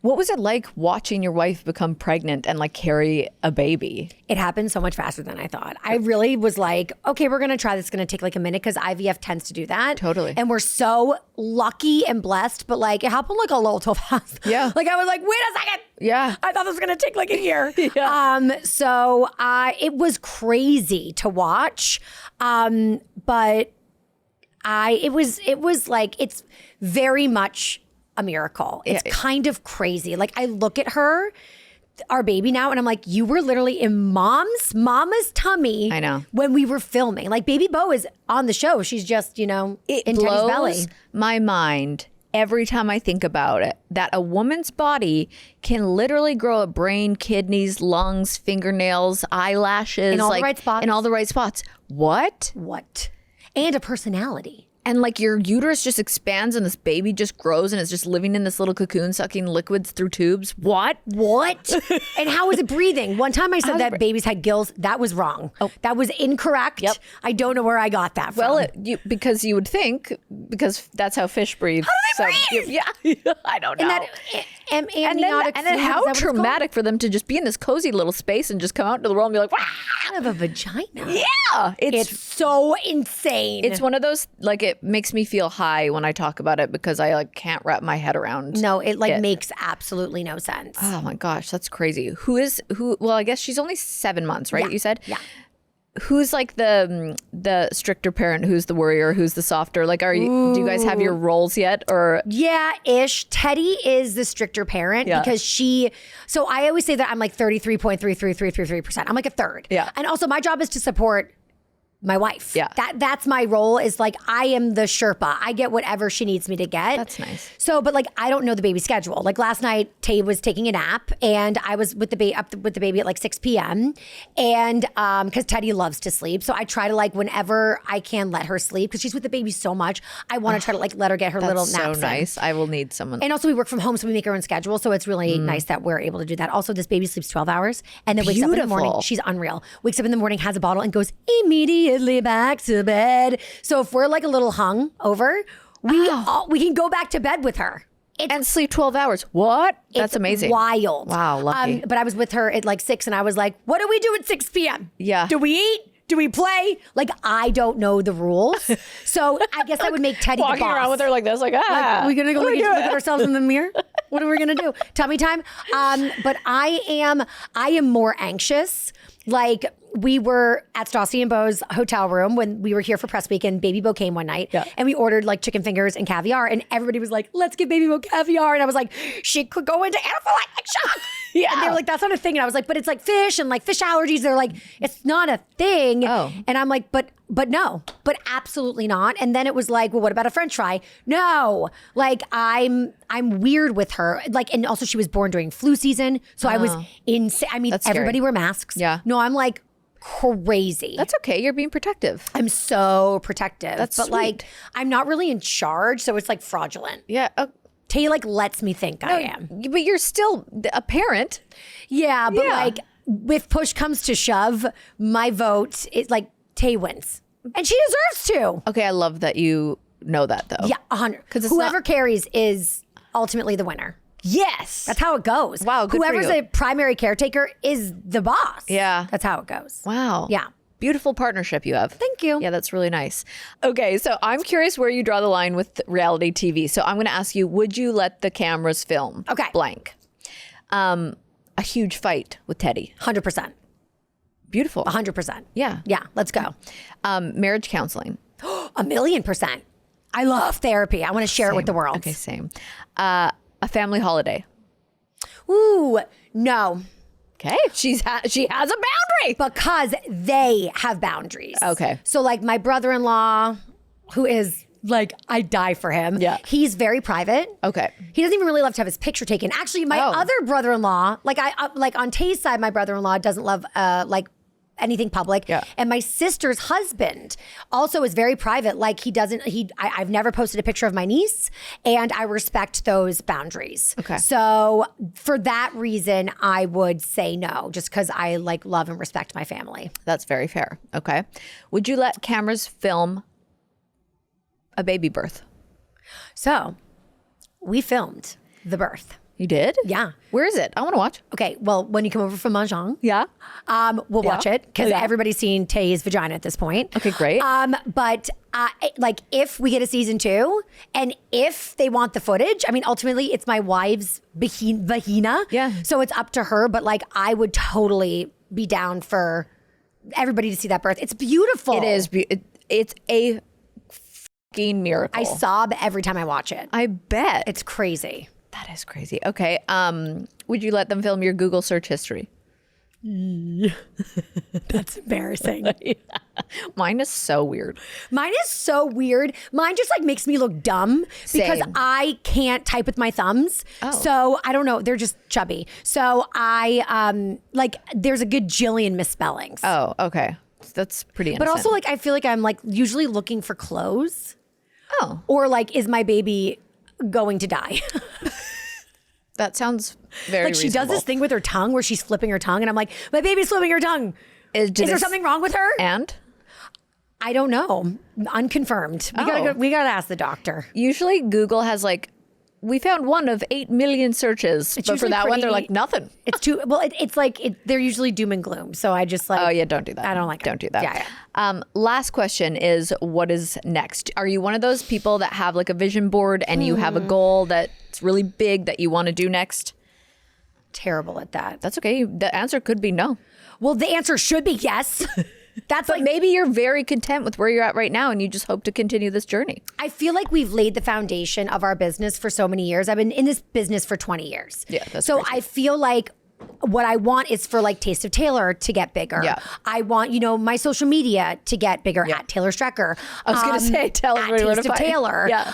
What was it like watching your wife become pregnant and carry a baby? It happened so much faster than I thought. I really was like, okay, we're going to try this. It's going to take a minute because IVF tends to do that. Totally. And we're so lucky and blessed, but it happened a little too fast. Yeah. I was like, wait a second. Yeah. I thought this was going to take a year. Yeah. So it was crazy to watch. But it was like, it's very much a miracle. It's kind of crazy. Like I look at her, our baby now, and I'm like, you were literally in mama's tummy. I know. When we were filming. Like baby Bo is on the show. She's just, in Teddy's belly. Blows my mind every time I think about it, that a woman's body can literally grow a brain, kidneys, lungs, fingernails, eyelashes. In all the right spots. In all the right spots. What? And a personality. And like your uterus just expands and this baby just grows and it's just living in this little cocoon sucking liquids through tubes. What? And how is it breathing? One time I said that babies had gills. That was wrong. That was incorrect. Yep. I don't know where I got that from. Well, because you would think, because that's how fish breathe. How do they breathe? Yeah, I don't know. And And then how traumatic for them to just be in this cozy little space and just come out into the world and be like, wow. I have a vagina. Yeah. It's so insane. It's one of those, like, it makes me feel high when I talk about it because I like can't wrap my head around. No, it makes absolutely no sense. Oh my gosh, that's crazy. Who? Well, I guess she's only 7 months, right? Yeah. You said? Yeah. Who's like the stricter parent? Who's the worrier? Who's the softer? Like, do you guys have your roles yet? Or yeah, ish. Teddy is the stricter parent because so I always say that I'm like 33.33333%. I'm like a third. Yeah. And also my job is to support my wife. Yeah. That's my role, is like I am the Sherpa. I get whatever she needs me to get. That's nice. So, but like I don't know the baby's schedule. Like last night, Tay was taking a nap and I was with the baby with the baby at like 6 p.m. And because Teddy loves to sleep. So I try to like whenever I can let her sleep because she's with the baby so much. I want to try to like let her get her little naps. That's so nice. I will need someone. And also we work from home, so we make our own schedule. So it's really nice that we're able to do that. Also, this baby sleeps 12 hours and then wakes up in the morning. She's unreal. Wakes up in the morning, has a bottle and goes immediately back to bed. So if we're like a little hung over, we can go back to bed with her. And sleep 12 hours. What? That's amazing. Wild. Wow, lucky. But I was with her at like 6 and I was like, what do we do at 6 p.m.? Yeah. Do we eat? Do we play? Like, I don't know the rules. So I guess I would make Teddy the boss. Walking around with her like this, like, Like, are we gonna go look at ourselves in the mirror? What are we gonna do? Tummy time. But I am more anxious. Like we were at Stassi and Bo's hotel room when we were here for press week and Baby Bo came one night and we ordered like chicken fingers and caviar and everybody was like, let's give Baby Bo caviar. And I was like, she could go into anaphylactic shock. Yeah. And they were like, that's not a thing. And I was like, but it's like fish and like fish allergies. They're like, it's not a thing. Oh. And I'm like, but no, but absolutely not. And then it was like, well, what about a French fry? No, like I'm weird with her. Like, and also she was born during flu season. So I was insane. I mean, everybody wear masks. Yeah. No, I'm like crazy. that's okay. You're being protective. I'm so protective. That's but sweet. like, I'm not really in charge. So it's like fraudulent. Yeah. Tay like lets me think I am. But you're still a parent. Yeah. But like if push comes to shove, my vote is like Tay wins. And she deserves to. Okay. I love that you know that though. Yeah, 100. Because whoever carries is ultimately the winner. Yes. That's how it goes. Wow, good for Whoever's you. a primary caretaker is the boss. Yeah. That's how it goes. Wow. Yeah. Beautiful partnership you have. Thank you. Yeah, that's really nice. Okay, so I'm curious where you draw the line with reality TV. So I'm going to ask you, would you let the cameras film? Okay. Blank. A huge fight with Teddy. 100%. Beautiful. 100%. Yeah. Yeah, let's go. Marriage counseling. 1,000,000%. I love therapy. I want to share it with the world. Okay, same. A family holiday. Ooh, no. Okay. She has a boundary. Because they have boundaries. Okay. So like my brother-in-law, who is like, I die for him. Yeah. He's very private. Okay. He doesn't even really love to have his picture taken. Actually, my other brother-in-law, like like on Tay's side, my brother-in-law doesn't love like anything public. Yeah. And my sister's husband also is very private. Like I've never posted a picture of my niece and I respect those boundaries. Okay. So for that reason, I would say no, just because I like love and respect my family. That's very fair. Okay. Would you let cameras film a baby birth? So we filmed the birth. You did? Yeah. Where is it? I want to watch. Okay. Well, when you come over from Mahjong, Yeah. we'll watch it because everybody's seen Tay's vagina at this point. Okay, great. But like if we get a season 2 and if they want the footage, I mean, ultimately it's my wife's vagina. Yeah. So it's up to her. But like I would totally be down for everybody to see that birth. It's beautiful. It is. It's a fucking miracle. I sob every time I watch it. I bet. It's crazy. That is crazy. Okay. Would you let them film your Google search history? That's embarrassing. Mine is so weird. Mine is so weird. Mine just like makes me look dumb because Same. I can't type with my thumbs. Oh. So I don't know. They're just chubby. So I like there's a gajillion misspellings. Oh, okay. That's pretty innocent. But also like I feel like I'm like usually looking for clothes. Oh. Or like is my baby going to die? That sounds very Like she does reasonable. this thing with her tongue where she's flipping her tongue and I'm like, my baby's flipping her tongue. Is there something wrong with her? And? I don't know. Unconfirmed. We gotta ask the doctor. Usually Google has like, we found one of 8 million searches. But for usually that one, they're pretty- like, nothing. It's too well. It's like they're usually doom and gloom. So I just like. Oh, yeah, don't do that. I don't like it. Don't do that. Yeah. Last question is, what is next? Are you one of those people that have like a vision board and you have a goal that's really big that you want to do next? Terrible at that. That's okay. The answer could be no. Well, the answer should be yes. That's But like maybe you're very content with where you're at right now and you just hope to continue this journey. I feel like we've laid the foundation of our business for so many years. I've been in this business for 20 years. Yeah, that's so crazy. I feel like what I want is for like Taste of Taylor to get bigger. Yeah. I want, my social media to get bigger at Taylor Strecker. I was going to say, tell at everybody where to Taste of find. Taylor. Yeah.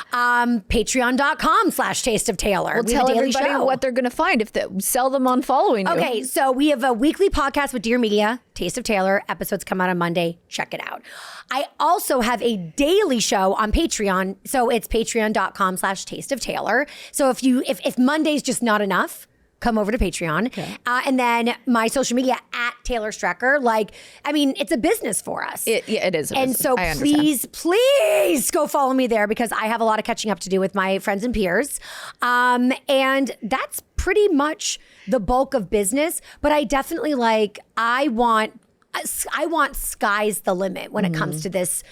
Patreon.com/Taste of Taylor. Well, We have tell a daily everybody show. what they're going to find if they sell them on following you. Okay, so we have a weekly podcast with Dear Media, Taste of Taylor. Episodes come out on Monday. Check it out. I also have a daily show on Patreon. So it's patreon.com/Taste of Taylor. So if Monday's just not enough, come over to Patreon. And then my social media at Taylor Strecker. Like, I mean, it's a business for us. It is. And so please go follow me there because I have a lot of catching up to do with my friends and peers. And that's pretty much the bulk of business. But I definitely I want sky's the limit when it comes to this,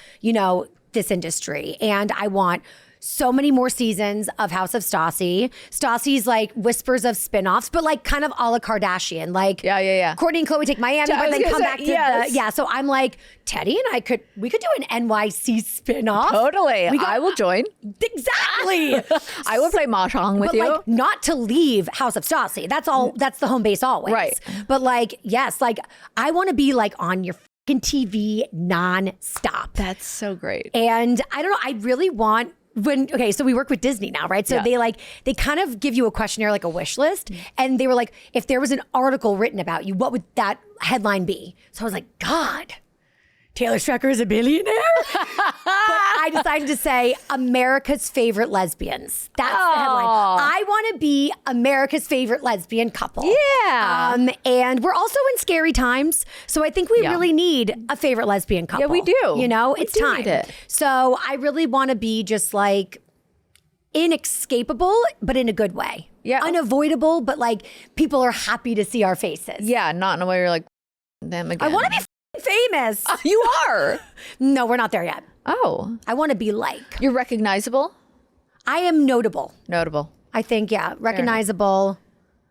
this industry. And I want so many more seasons of House of Stassi. Stassi's like whispers of spinoffs, but like kind of a la Kardashian. Like Yeah. Courtney and Khloe take Miami, I but was then gonna come say, back to yes. So I'm like, Teddy and we could do an NYC spinoff. Totally. We got- I will join. Exactly. I will play Mahjong with But you. like not to leave House of Stassi. That's all. That's the home base always. Right. But like, yes, like I want to be like on your fucking TV nonstop. That's so great. And I don't know. I really want. So we work with Disney now, right? So they kind of give you a questionnaire, like a wish list. And they were like, if there was an article written about you, what would that headline be? So I was like, God, Taylor Strecker is a billionaire? But I decided to say America's favorite lesbians. That's the headline. I want to be America's favorite lesbian couple. Yeah. And we're also in scary times. So I think we really need a favorite lesbian couple. Yeah, we do. It's do time. need it. So I really want to be just like inescapable, but in a good way. Yeah. Unavoidable, but like people are happy to see our faces. Yeah, not in a way you're like, them again. I want to be famous. You are. No, we're not there yet. Oh. I want to be like. You're recognizable? I am notable. Notable. I think, recognizable.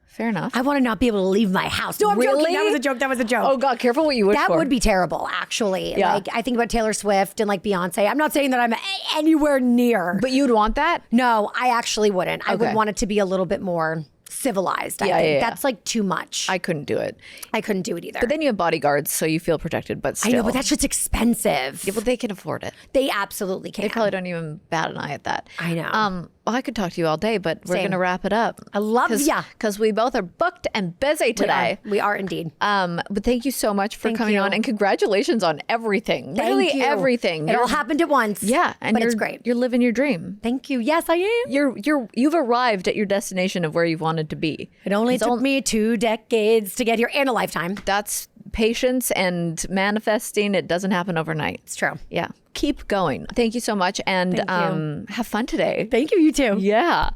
Fair enough. I want to not be able to leave my house. No, I'm joking. Really? That was a joke. Oh, God, careful what you wish That for. would be terrible, actually. Yeah. Like, I think about Taylor Swift and like Beyonce. I'm not saying that I'm anywhere near. But you'd want that? No, I actually wouldn't. I would Okay. want it to be a little bit more civilized. I Yeah, think. yeah, yeah. That's like too much. I couldn't do it. I couldn't do it either. But then you have bodyguards, so you feel protected, but still. I know, but that shit's expensive. Yeah, but they can afford it. They absolutely can. They probably don't even bat an eye at that. I know. Well, I could talk to you all day, but we're Same. going to wrap it up. I love ya. Because we both are booked and busy today. We are indeed. But thank you so much for Thank coming you. on, and congratulations on everything. Literally Thank you. everything. It all happened at once. Yeah, and but it's you're- great. You're living your dream. Thank you. Yes, I am. You've arrived at your destination of where you've wanted to be. It only took me 2 decades to get here and a lifetime. That's patience and manifesting. It doesn't happen overnight. It's true. Yeah. Keep going. Thank you so much, and Thank you. have fun today. Thank you. You too. Yeah.